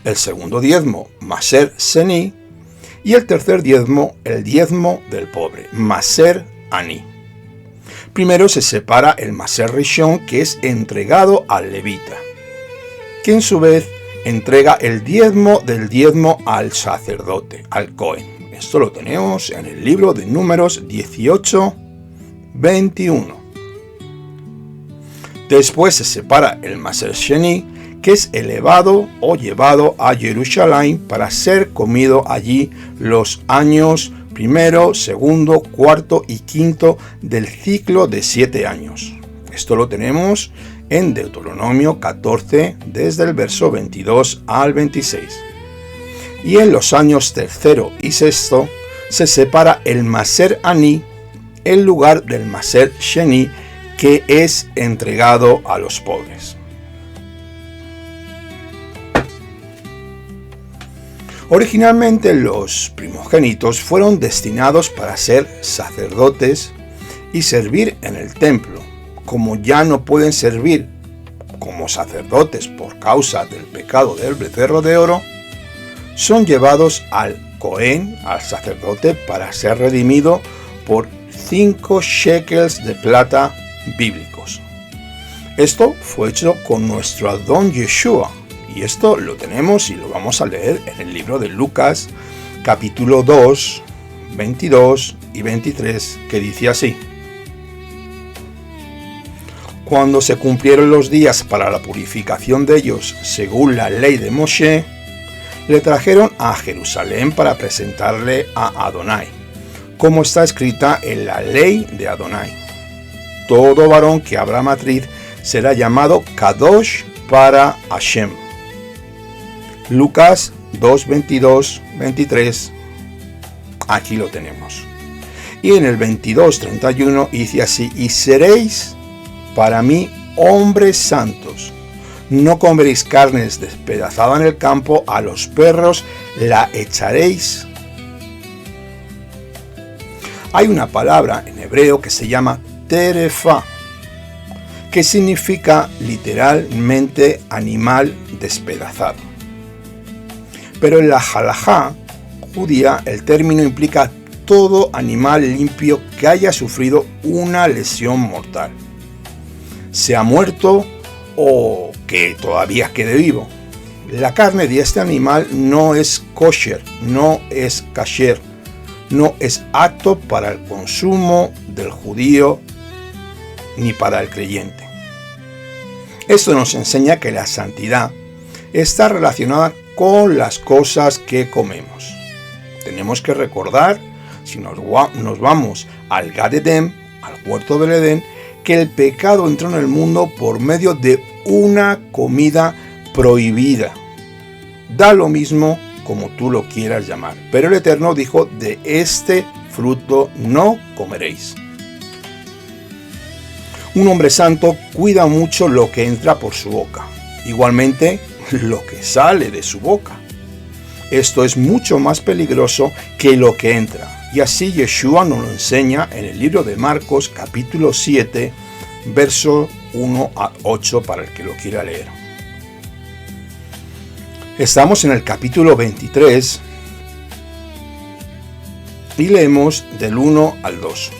el segundo diezmo, maser seni, y el tercer diezmo, el diezmo del pobre, maser ani. Primero se separa el maser rishon, que es entregado al levita, que en su vez entrega el diezmo del diezmo al sacerdote, al Cohen. Esto lo tenemos en el libro de Números 18:21. Después se separa el maser sheni, que es elevado o llevado a Jerusalén para ser comido allí los años primero, segundo, cuarto y quinto del ciclo de 7 años. Esto lo tenemos en Deuteronomio 14, desde el verso 22 al 26. Y en los años tercero y sexto se separa el maser ani en lugar del maser sheni, que es entregado a los pobres. Originalmente los primogénitos fueron destinados para ser sacerdotes y servir en el templo. Como ya no pueden servir como sacerdotes por causa del pecado del becerro de oro, son llevados al Cohen, al sacerdote, para ser redimido por 5 shekels de plata bíblicos. Esto fue hecho con nuestro Adón Yeshua, y esto lo tenemos y lo vamos a leer en el libro de Lucas, capítulo 2, 22 y 23, que dice así: Cuando se cumplieron los días para la purificación de ellos, según la ley de Moshe, le trajeron a Jerusalén para presentarle a Adonai, como está escrita en la ley de Adonai. Todo varón que abra matriz será llamado Kadosh para Hashem. Lucas 2, 22, 23, aquí lo tenemos. Y en el 22, 31 dice así: y seréis para mí hombres santos, no comeréis carnes despedazada en el campo, a los perros la echaréis. Hay una palabra en hebreo que se llama terefa, que significa literalmente animal despedazado. Pero en la halajá judía el término implica todo animal limpio que haya sufrido una lesión mortal, sea muerto o que todavía quede vivo. La carne de este animal no es kosher, no es kasher, no es apto para el consumo del judío ni para el creyente. Esto nos enseña que la santidad está relacionada con las cosas que comemos. Tenemos que recordar, si nos vamos al Gan Edén, al huerto del Edén, que el pecado entró en el mundo por medio de una comida prohibida. Da lo mismo como tú lo quieras llamar, pero el Eterno dijo: de este fruto no comeréis. Un hombre santo cuida mucho lo que entra por su boca, igualmente lo que sale de su boca. Esto es mucho más peligroso que lo que entra, y así Yeshua nos lo enseña en el libro de Marcos capítulo 7, verso 1 a 8 para el que lo quiera leer. Estamos en el capítulo 23 y leemos del 1 al 2.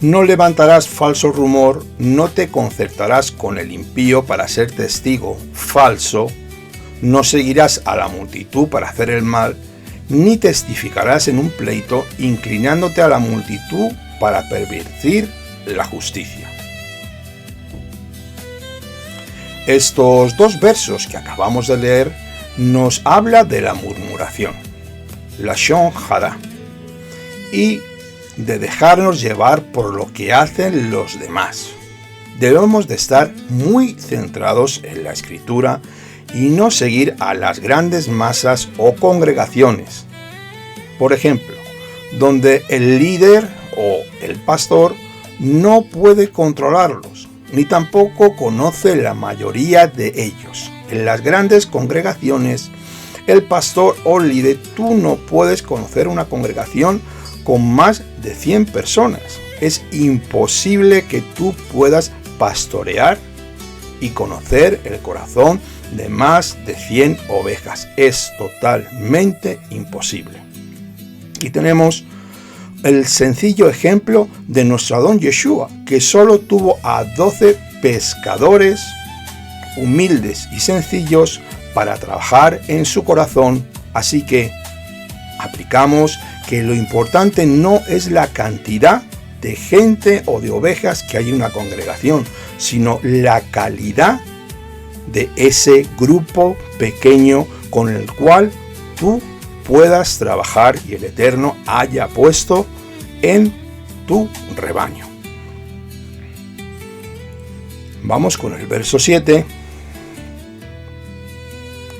No levantarás falso rumor, no te concertarás con el impío para ser testigo falso, no seguirás a la multitud para hacer el mal, ni testificarás en un pleito inclinándote a la multitud para pervertir la justicia. Estos dos versos que acabamos de leer nos habla de la murmuración, lashon hara, y de dejarnos llevar por lo que hacen los demás. Debemos de estar muy centrados en la escritura y no seguir a las grandes masas o congregaciones. Por ejemplo, donde el líder o el pastor no puede controlarlos, ni tampoco conoce la mayoría de ellos. En las grandes congregaciones, el pastor o líder, tú no puedes conocer una congregación con más de 100 personas. Es imposible que tú puedas pastorear y conocer el corazón de más de 100 ovejas. Es totalmente imposible. Aquí tenemos el sencillo ejemplo de nuestro Adón Yeshua, que solo tuvo a 12 pescadores humildes y sencillos para trabajar en su corazón. Así que aplicamos que lo importante no es la cantidad de gente o de ovejas que hay en una congregación, sino la calidad de ese grupo pequeño con el cual tú puedas trabajar y el Eterno haya puesto en tu rebaño. Vamos con el verso 7.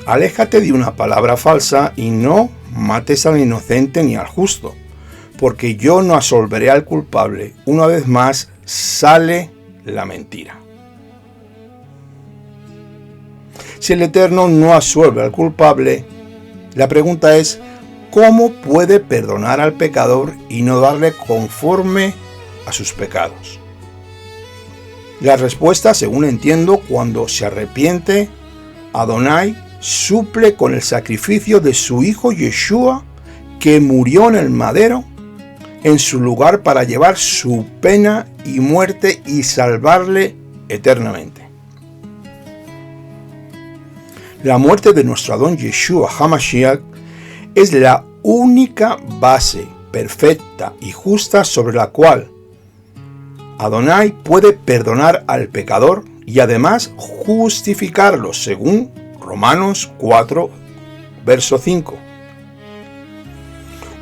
Aléjate de una palabra falsa y no mates al inocente ni al justo, porque yo no absolveré al culpable. Una vez más sale la mentira. Si el Eterno no absuelve al culpable, la pregunta es: ¿cómo puede perdonar al pecador y no darle conforme a sus pecados? La respuesta, según entiendo, cuando se arrepiente, Adonai suple con el sacrificio de su hijo Yeshua, que murió en el madero en su lugar para llevar su pena y muerte y salvarle eternamente. La muerte de nuestro Adón Yeshua HaMashiach es la única base perfecta y justa sobre la cual Adonai puede perdonar al pecador y además justificarlo, según Romanos 4, verso 5.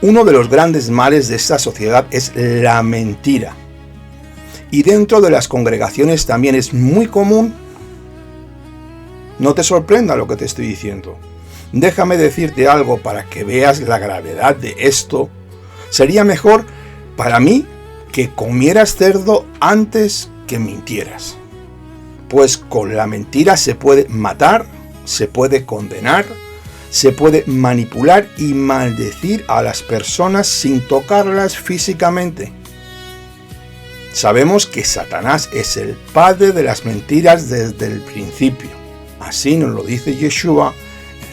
Uno de los grandes males de esta sociedad es la mentira. Y dentro de las congregaciones también es muy común. No te sorprenda lo que te estoy diciendo. Déjame decirte algo para que veas la gravedad de esto. Sería mejor para mí que comieras cerdo antes que mintieras. Pues con la mentira se puede matar, se puede condenar, se puede manipular y maldecir a las personas sin tocarlas físicamente. Sabemos que Satanás es el padre de las mentiras desde el principio. Así nos lo dice Yeshua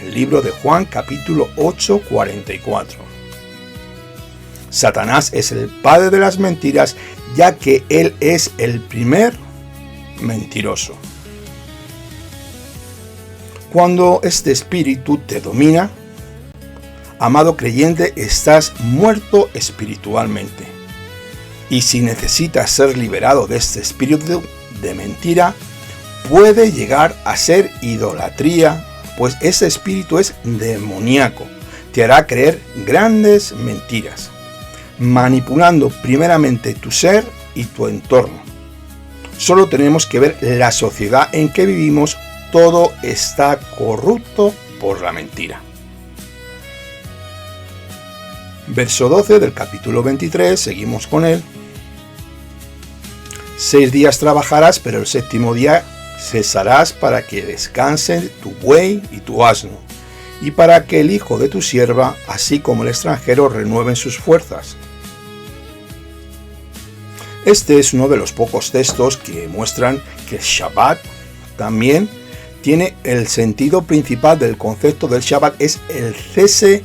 en el libro de Juan capítulo 8, 44. Satanás es el padre de las mentiras, ya que él es el primer mentiroso. Cuando este espíritu te domina, amado creyente, estás muerto espiritualmente. Y si necesitas ser liberado de este espíritu de mentira, puede llegar a ser idolatría, pues ese espíritu es demoníaco. Te hará creer grandes mentiras, manipulando primeramente tu ser y tu entorno. Solo tenemos que ver la sociedad en que vivimos. Todo está corrupto por la mentira. Verso 12 del capítulo 23, seguimos con él. 6 días trabajarás, pero el séptimo día cesarás para que descansen tu buey y tu asno, y para que el hijo de tu sierva, así como el extranjero, renueven sus fuerzas. Este es uno de los pocos textos que muestran que el Shabbat también tiene el sentido principal del concepto del Shabbat, es el cese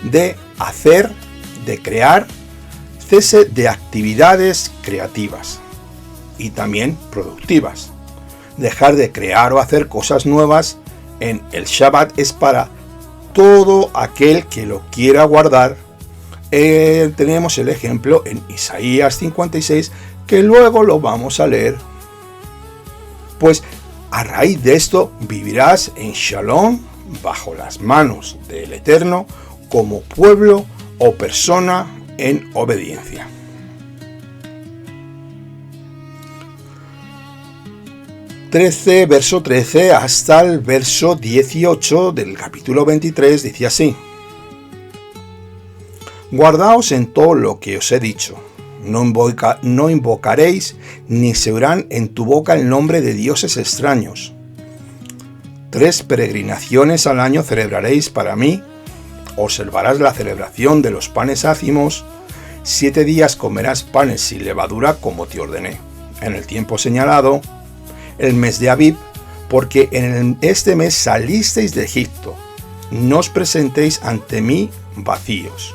de hacer, de crear, cese de actividades creativas y también productivas. Dejar de crear o hacer cosas nuevas en el Shabbat es para todo aquel que lo quiera guardar. Tenemos el ejemplo en Isaías 56, que luego lo vamos a leer. Pues a raíz de esto vivirás en Shalom, bajo las manos del Eterno, como pueblo o persona en obediencia. Verso 13 hasta el verso 18 del capítulo 23 dice así: Guardaos en todo lo que os he dicho. No invocaréis ni se oirán en tu boca el nombre de dioses extraños. 3 peregrinaciones al año celebraréis para mí. Observarás la celebración de los panes ácimos. 7 días comerás panes sin levadura como te ordené, en el tiempo señalado, el mes de Abib, porque en este mes salisteis de Egipto. No os presentéis ante mí vacíos.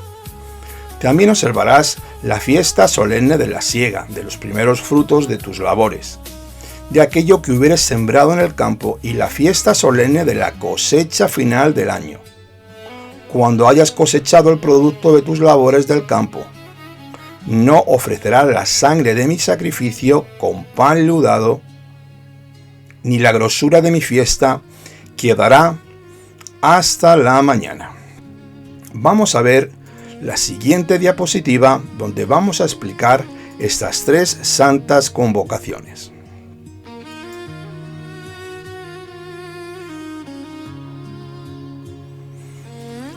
También observarás la fiesta solemne de la siega, de los primeros frutos de tus labores, de aquello que hubieres sembrado en el campo, y la fiesta solemne de la cosecha final del año, cuando hayas cosechado el producto de tus labores del campo. No ofrecerás la sangre de mi sacrificio con pan leudado, ni la grosura de mi fiesta quedará hasta la mañana. Vamos a ver la siguiente diapositiva, donde vamos a explicar estas 3 santas convocaciones.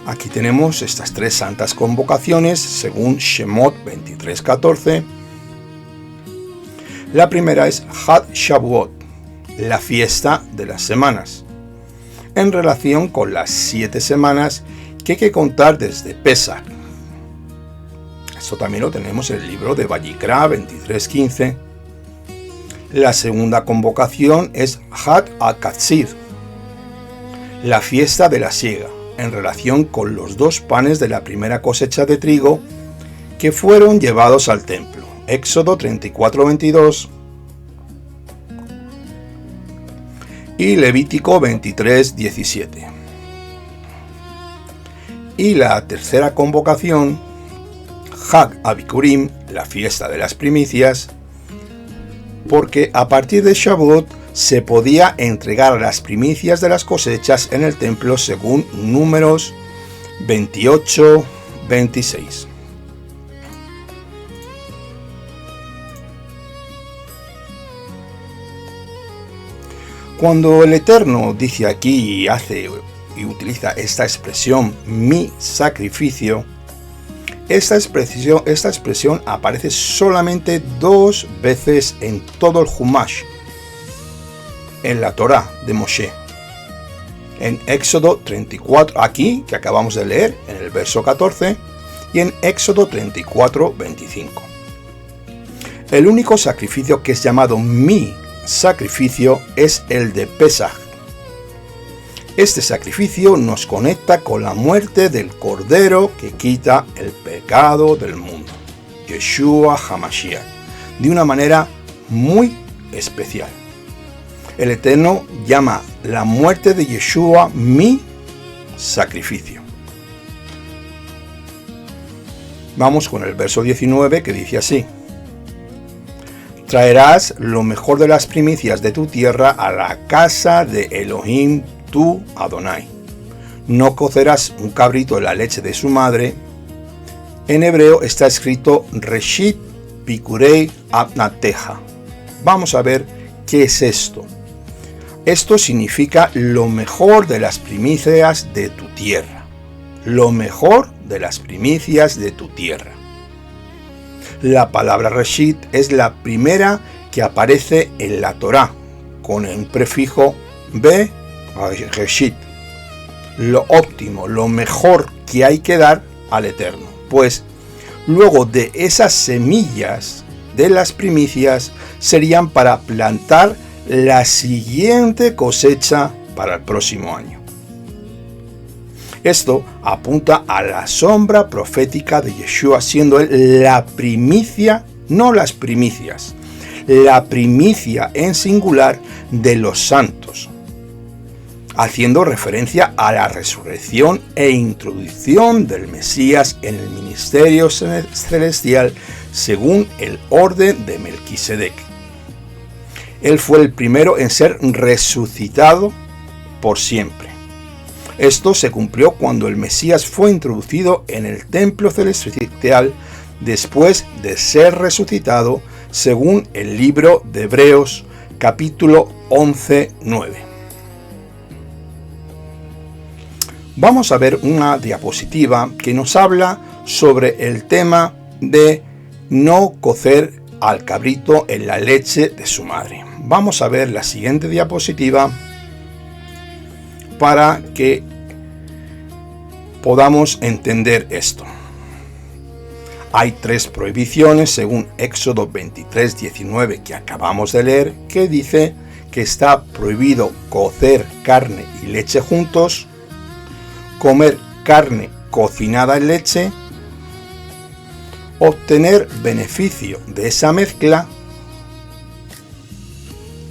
Aquí tenemos estas 3 santas convocaciones según Shemot 23:14. La primera es Had Shavuot, la fiesta de las semanas, en relación con las 7 semanas que hay que contar desde Pesach. Esto también lo tenemos en el libro de Vayikra 23:15. La segunda convocación es Had HaKatzir, la fiesta de la siega, en relación con los 2 panes de la primera cosecha de trigo que fueron llevados al templo. Éxodo 34:22 y Levítico 23:17. Y la tercera convocación, Hag Abikurim, la fiesta de las primicias, porque a partir de Shavuot se podía entregar las primicias de las cosechas en el templo según Números 28-26. Cuando el Eterno dice aquí y utiliza esta expresión, mi sacrificio, esta expresión aparece solamente 2 veces en todo el Humash, en la Torá de Moshe. En Éxodo 34, aquí, que acabamos de leer, en el verso 14, y en Éxodo 34, 25. El único sacrificio que es llamado mi sacrificio es el de Pesaj. Este sacrificio nos conecta con la muerte del Cordero que quita el pecado del mundo, Yeshua HaMashiach, de una manera muy especial. El Eterno llama la muerte de Yeshua mi sacrificio. Vamos con el verso 19 que dice así: traerás lo mejor de las primicias de tu tierra a la casa de Elohim tu Adonai. No cocerás un cabrito en la leche de su madre. En hebreo está escrito Reshit Bikurei Abnateja. Vamos a ver qué es esto. Esto significa lo mejor de las primicias de tu tierra. Lo mejor de las primicias de tu tierra. La palabra Reshit es la primera que aparece en la Torá, con el prefijo Be Reshit. Lo óptimo, lo mejor que hay que dar al Eterno. Pues luego de esas semillas de las primicias serían para plantar la siguiente cosecha para el próximo año. Esto apunta a la sombra profética de Yeshua, siendo él la primicia, no las primicias, la primicia en singular de los santos, haciendo referencia a la resurrección e introducción del Mesías en el ministerio celestial según el orden de Melquisedec. Él fue el primero en ser resucitado por siempre. Esto se cumplió cuando el Mesías fue introducido en el templo celestial después de ser resucitado, según el libro de Hebreos, capítulo 11, 9. Vamos a ver una diapositiva que nos habla sobre el tema de no cocer al cabrito en la leche de su madre. Vamos a ver la siguiente diapositiva para que podamos entender esto. Hay 3 prohibiciones según Éxodo 23, 19 que acabamos de leer, que dice que está prohibido cocer carne y leche juntos, comer carne cocinada en leche, obtener beneficio de esa mezcla,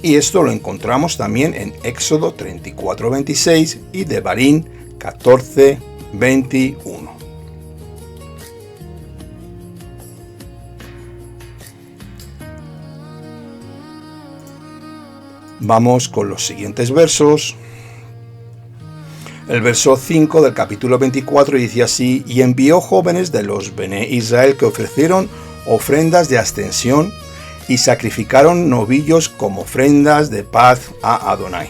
y esto lo encontramos también en Éxodo 34, 26 y Devarim 14, 21. Vamos con los siguientes versos. El verso 5 del capítulo 24 dice así: y envió jóvenes de los Bené Israel que ofrecieron ofrendas de abstención y sacrificaron novillos como ofrendas de paz a Adonai.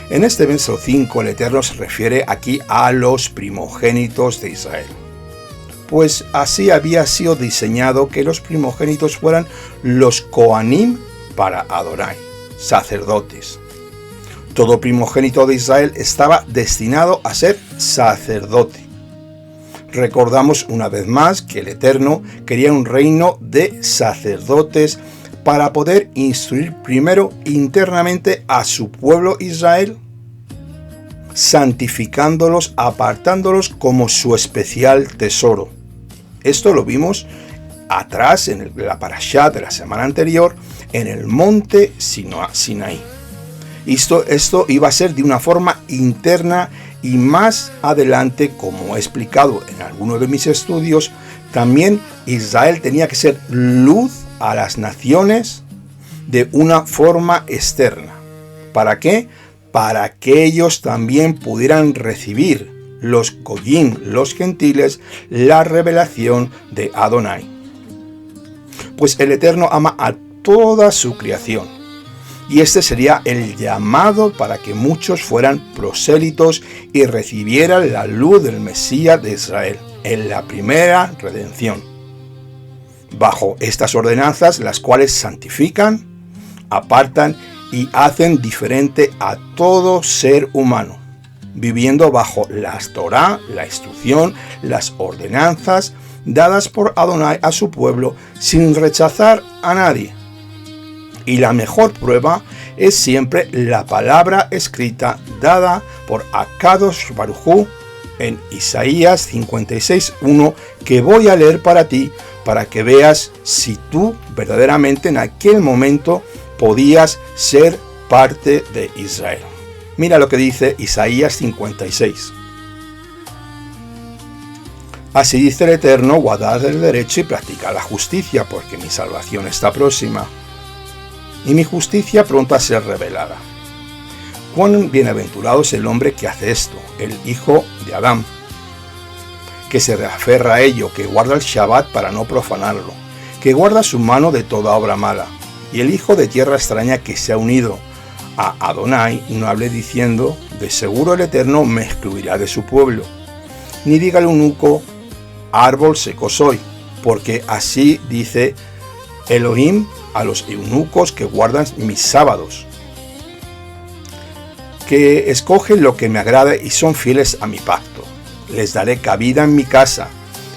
En este verso 5 el Eterno se refiere aquí a los primogénitos de Israel, pues así había sido diseñado que los primogénitos fueran los Kohanim para Adonai, sacerdotes. Todo primogénito de Israel estaba destinado a ser sacerdote. Recordamos una vez más que el Eterno quería un reino de sacerdotes para poder instruir primero internamente a su pueblo Israel, santificándolos, apartándolos como su especial tesoro. Esto lo vimos atrás en la parashá de la semana anterior, en el monte Sinaí. Esto iba a ser de una forma interna, y más adelante, como he explicado en alguno de mis estudios, también Israel tenía que ser luz a las naciones de una forma externa. ¿Para qué? Para que ellos también pudieran recibir, los goyim, los gentiles, la revelación de Adonai. Pues el Eterno ama a toda su creación, Y este sería el llamado para que muchos fueran prosélitos y recibieran la luz del Mesías de Israel, en la primera redención. Bajo estas ordenanzas, las cuales santifican, apartan y hacen diferente a todo ser humano, viviendo bajo la Torá, la instrucción, las ordenanzas dadas por Adonai a su pueblo, sin rechazar a nadie. Y la mejor prueba es siempre la palabra escrita dada por Akadosh Baruj Hu en Isaías 56:1, que voy a leer para ti, para que veas si tú verdaderamente en aquel momento podías ser parte de Israel. Mira lo que dice Isaías 56. Así dice el Eterno: guardad el derecho y practicad la justicia, porque mi salvación está próxima, y mi justicia pronto a ser revelada. Cuán bienaventurado es el hombre que hace esto, el hijo de Adán, que se reaferra a ello, que guarda el Shabbat para no profanarlo, que guarda su mano de toda obra mala, y el hijo de tierra extraña que se ha unido a Adonai, no hable diciendo: de seguro el Eterno me excluirá de su pueblo, ni diga el eunuco: árbol seco soy, porque así dice Elohim a los eunucos que guardan mis sábados, que escogen lo que me agrada y son fieles a mi pacto. Les daré cabida en mi casa,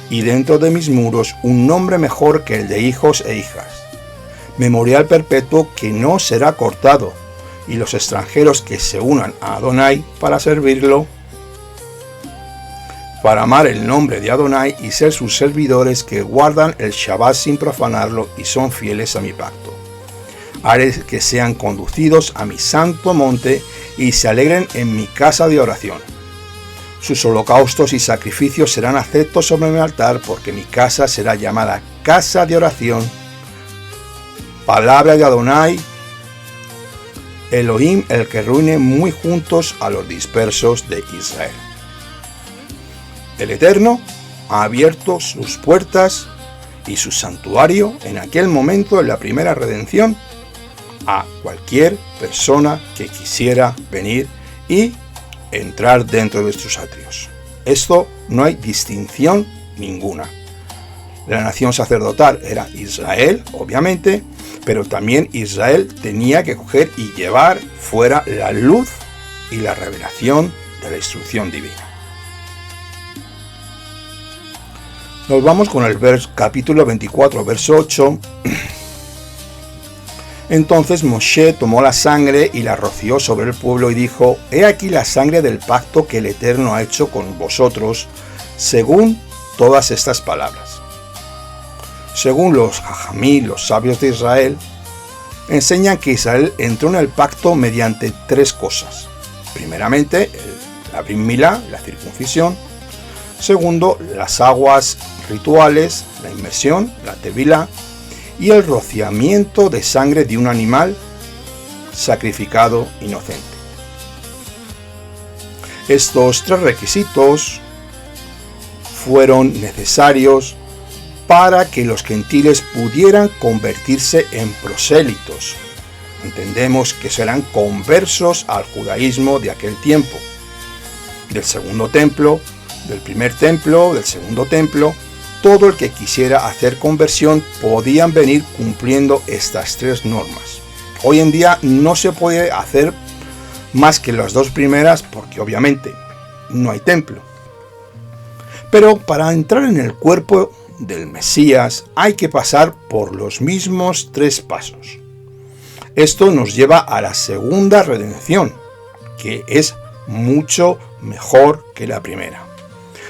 y dentro de mis muros un nombre mejor que el de hijos e hijas, memorial perpetuo que no será cortado, y los extranjeros que se unan a Adonai para servirlo, para amar el nombre de Adonai y ser sus servidores, que guardan el Shabbat sin profanarlo y son fieles a mi pacto. Haré que sean conducidos a mi santo monte y se alegren en mi casa de oración. Sus holocaustos y sacrificios serán aceptos sobre mi altar, porque mi casa será llamada casa de oración. Palabra de Adonai, Elohim, el que reúne muy juntos a los dispersos de Israel. El Eterno ha abierto sus puertas y su santuario en aquel momento de la primera redención a cualquier persona que quisiera venir y entrar dentro de sus atrios. Esto no hay distinción ninguna. La nación sacerdotal era Israel, obviamente, pero también Israel tenía que coger y llevar fuera la luz y la revelación de la instrucción divina. Nos vamos con el capítulo 24, verso 8. Entonces Moshe tomó la sangre y la roció sobre el pueblo y dijo: he aquí la sangre del pacto que el Eterno ha hecho con vosotros, según todas estas palabras. Según los Jajamí, los sabios de Israel, enseñan que Israel entró en el pacto mediante tres cosas. Primeramente, la Brit Milá, la circuncisión. Segundo, las aguas rituales, la inmersión, la tevilá, y el rociamiento de sangre de un animal sacrificado inocente. Estos tres requisitos fueron necesarios para que los gentiles pudieran convertirse en prosélitos. Entendemos que serán conversos al judaísmo de aquel tiempo, del segundo templo, del primer templo, del segundo templo. Todo el que quisiera hacer conversión podían venir cumpliendo estas tres normas. Hoy en día no se puede hacer más que las dos primeras, porque obviamente no hay templo. Pero para entrar en el cuerpo del Mesías hay que pasar por los mismos tres pasos. Esto nos lleva a la segunda redención, que es mucho mejor que la primera,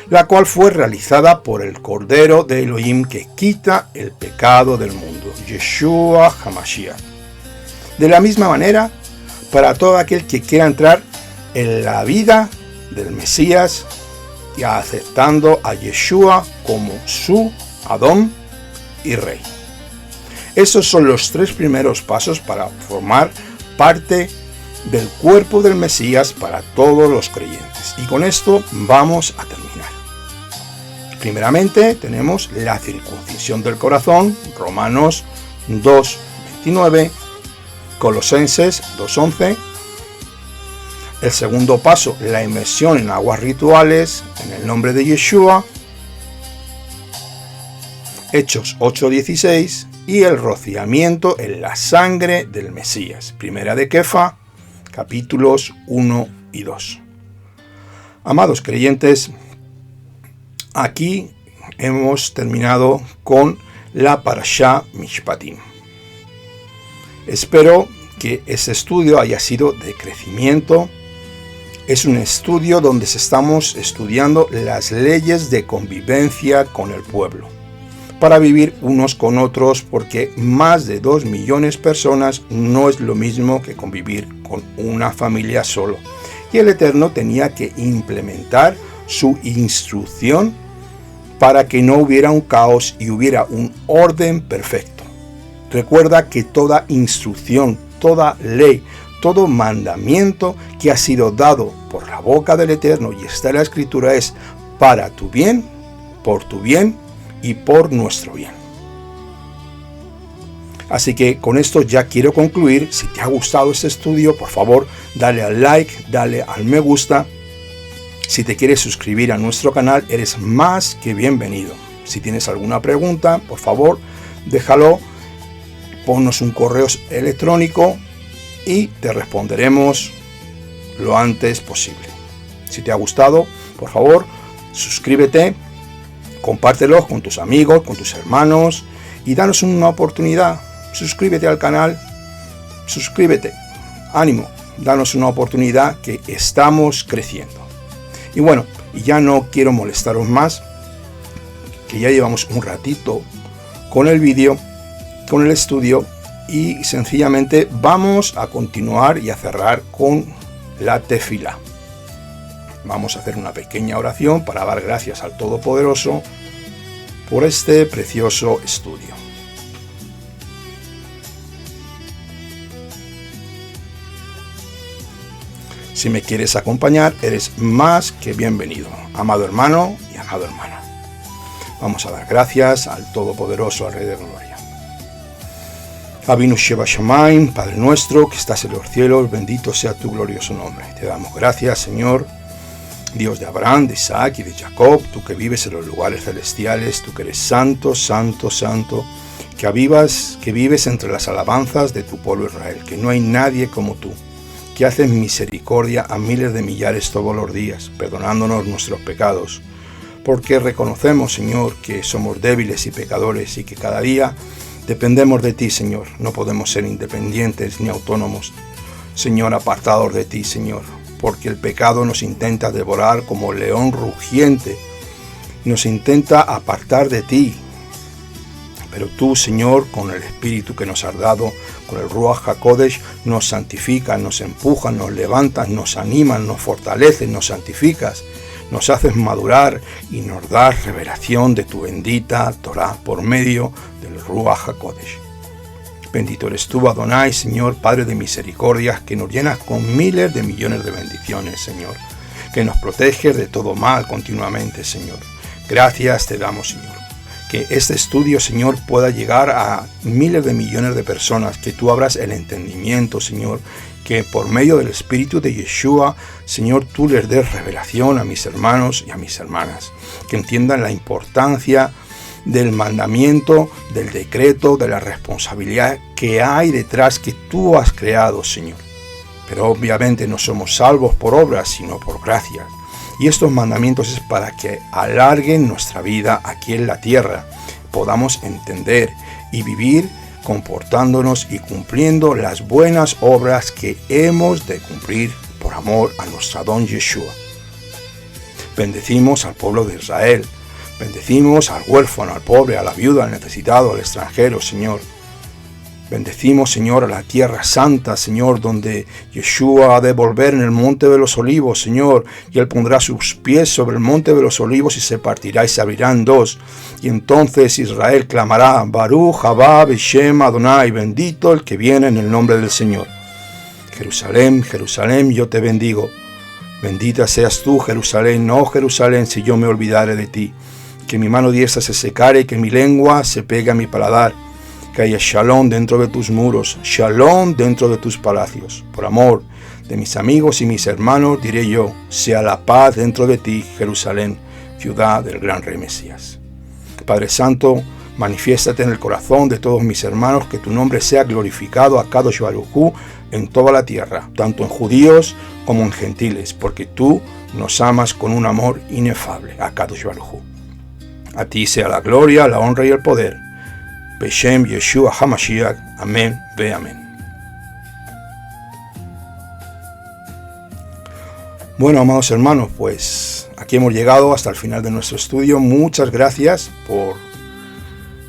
la cual fue realizada por el Cordero de Elohim que quita el pecado del mundo, Yeshua HaMashiach. De la misma manera, para todo aquel que quiera entrar en la vida del Mesías y aceptando a Yeshua como su Adón y Rey. Esos son los tres primeros pasos para formar parte del cuerpo del Mesías para todos los creyentes. Y con esto vamos a terminar. Primeramente tenemos la circuncisión del corazón, Romanos 2:29, Colosenses 2:11. El segundo paso, la inmersión en aguas rituales en el nombre de Yeshua, Hechos 8:16, y el rociamiento en la sangre del Mesías, Primera de Kefa, capítulos 1 y 2. Amados creyentes, aquí hemos terminado con la Parashá Mishpatim. Espero que este estudio haya sido de crecimiento. Es un estudio donde estamos estudiando las leyes de convivencia con el pueblo, para vivir unos con otros, porque más de 2 millones de personas no es lo mismo que convivir con una familia solo. Y el Eterno tenía que implementar su instrucción para que no hubiera un caos y hubiera un orden perfecto. Recuerda que toda instrucción, toda ley, todo mandamiento que ha sido dado por la boca del Eterno y está en la Escritura es para tu bien, por tu bien y por nuestro bien. Así que con esto ya quiero concluir. Si te ha gustado este estudio, por favor, dale al like, dale al me gusta. Si te quieres suscribir a nuestro canal, eres más que bienvenido. Si tienes alguna pregunta, por favor, déjalo, ponnos un correo electrónico y te responderemos lo antes posible. Si te ha gustado, por favor, suscríbete, compártelo con tus amigos, con tus hermanos y danos una oportunidad. Suscríbete al canal, suscríbete, ánimo, danos una oportunidad, que estamos creciendo. Y bueno, ya no quiero molestaros más, que ya llevamos un ratito con el vídeo, con el estudio, y sencillamente vamos a continuar y a cerrar con la tefilá. Vamos a hacer una pequeña oración para dar gracias al Todopoderoso por este precioso estudio. Si me quieres acompañar, eres más que bienvenido, amado hermano y amado hermana. Vamos a dar gracias al Todopoderoso, al Rey de Gloria. Avinu Sheba Shamayim, Padre nuestro que estás en los cielos, bendito sea tu glorioso nombre. Te damos gracias, Señor, Dios de Abraham, de Isaac y de Jacob, tú que vives en los lugares celestiales, tú que eres santo, santo, santo, que vives entre las alabanzas de tu pueblo Israel, que no hay nadie como tú, que haces misericordia a miles de millares todos los días, perdonándonos nuestros pecados, porque reconocemos, Señor, que somos débiles y pecadores y que cada día dependemos de ti, Señor. No podemos ser independientes ni autónomos, Señor, apartados de ti, Señor, porque el pecado nos intenta devorar como león rugiente, nos intenta apartar de ti. Pero tú, Señor, con el Espíritu que nos has dado, con el Ruach HaKodesh, nos santificas, nos empujas, nos levantas, nos animas, nos fortaleces, nos santificas, nos haces madurar y nos das revelación de tu bendita Torah por medio del Ruach HaKodesh. Bendito eres tú, Adonai, Señor, Padre de misericordias, que nos llenas con miles de millones de bendiciones, Señor, que nos proteges de todo mal continuamente, Señor. Gracias te damos, Señor. Que este estudio, Señor, pueda llegar a miles de millones de personas, que tú abras el entendimiento, Señor, que por medio del Espíritu de Yeshua, Señor, tú les des revelación a mis hermanos y a mis hermanas, que entiendan la importancia del mandamiento, del decreto, de la responsabilidad que hay detrás que tú has creado, Señor. Pero obviamente no somos salvos por obras, sino por gracia. Y estos mandamientos es para que alarguen nuestra vida aquí en la tierra, podamos entender y vivir comportándonos y cumpliendo las buenas obras que hemos de cumplir por amor a nuestro Adón Yeshua. Bendecimos al pueblo de Israel, bendecimos al huérfano, al pobre, a la viuda, al necesitado, al extranjero, Señor. Bendecimos, Señor, a la tierra santa, Señor, donde Yeshua ha de volver en el monte de los olivos, Señor, y Él pondrá sus pies sobre el monte de los olivos y se partirá y se abrirán dos. Y entonces Israel clamará, Baruch haba b'shem Adonai, bendito el que viene en el nombre del Señor. Jerusalén, Jerusalén, yo te bendigo. Bendita seas tú, Jerusalén, no Jerusalén, si yo me olvidare de ti. Que mi mano diestra se secare y que mi lengua se pegue a mi paladar. que haya shalom dentro de tus muros, shalom dentro de tus palacios. Por amor de mis amigos y mis hermanos, diré yo, sea la paz dentro de ti, Jerusalén, ciudad del gran Rey Mesías. Padre Santo, manifiéstate en el corazón de todos mis hermanos, que tu nombre sea glorificado a Kadosh Baruj Hu en toda la tierra, tanto en judíos como en gentiles, porque tú nos amas con un amor inefable, a Kadosh Baruj Hu. A ti sea la gloria, la honra y el poder. Beshem Yeshua HaMashiach. Amén, ve amén. Bueno, amados hermanos, pues aquí hemos llegado hasta el final de nuestro estudio. Muchas gracias por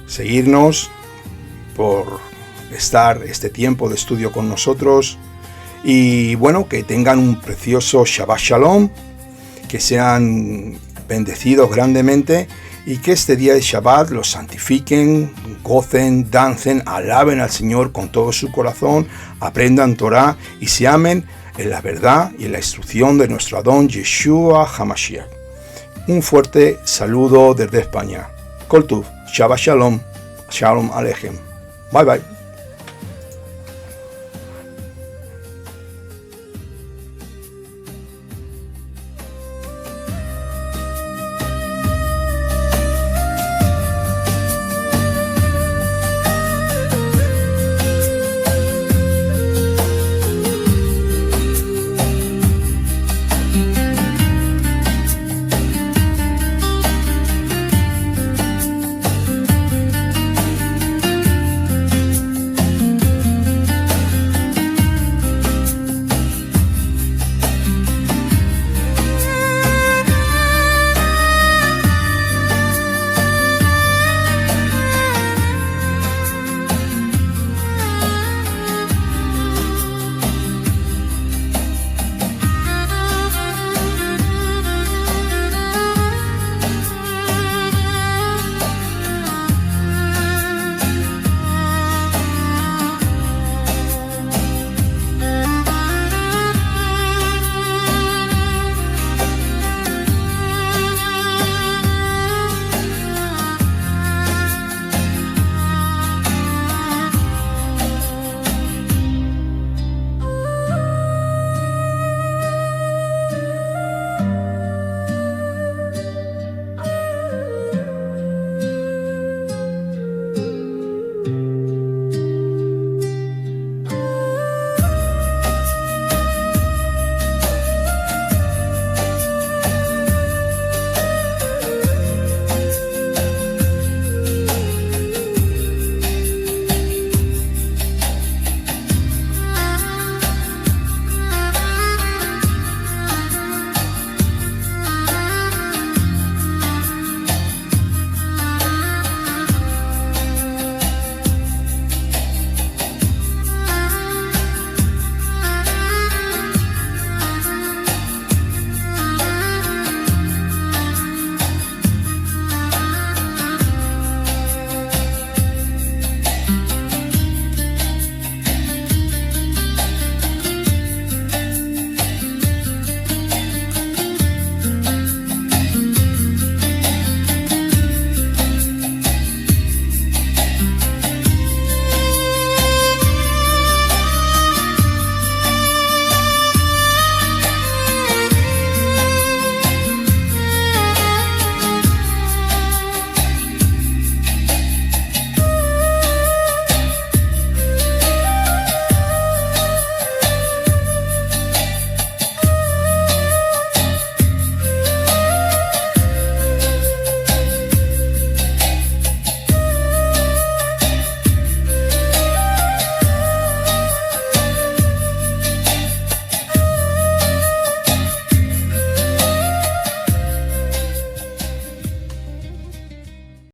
seguirnos, por estar este tiempo de estudio con nosotros. Y bueno, que tengan un precioso Shabbat Shalom, que sean bendecidos grandemente y que este día de Shabbat los santifiquen, gocen, dancen, alaben al Señor con todo su corazón, aprendan Torah y se amen en la verdad y en la instrucción de nuestro Adón Yeshua HaMashiach. Un fuerte saludo desde España. Kol Tuv, Shabbat Shalom, Shalom Aleichem. Bye bye.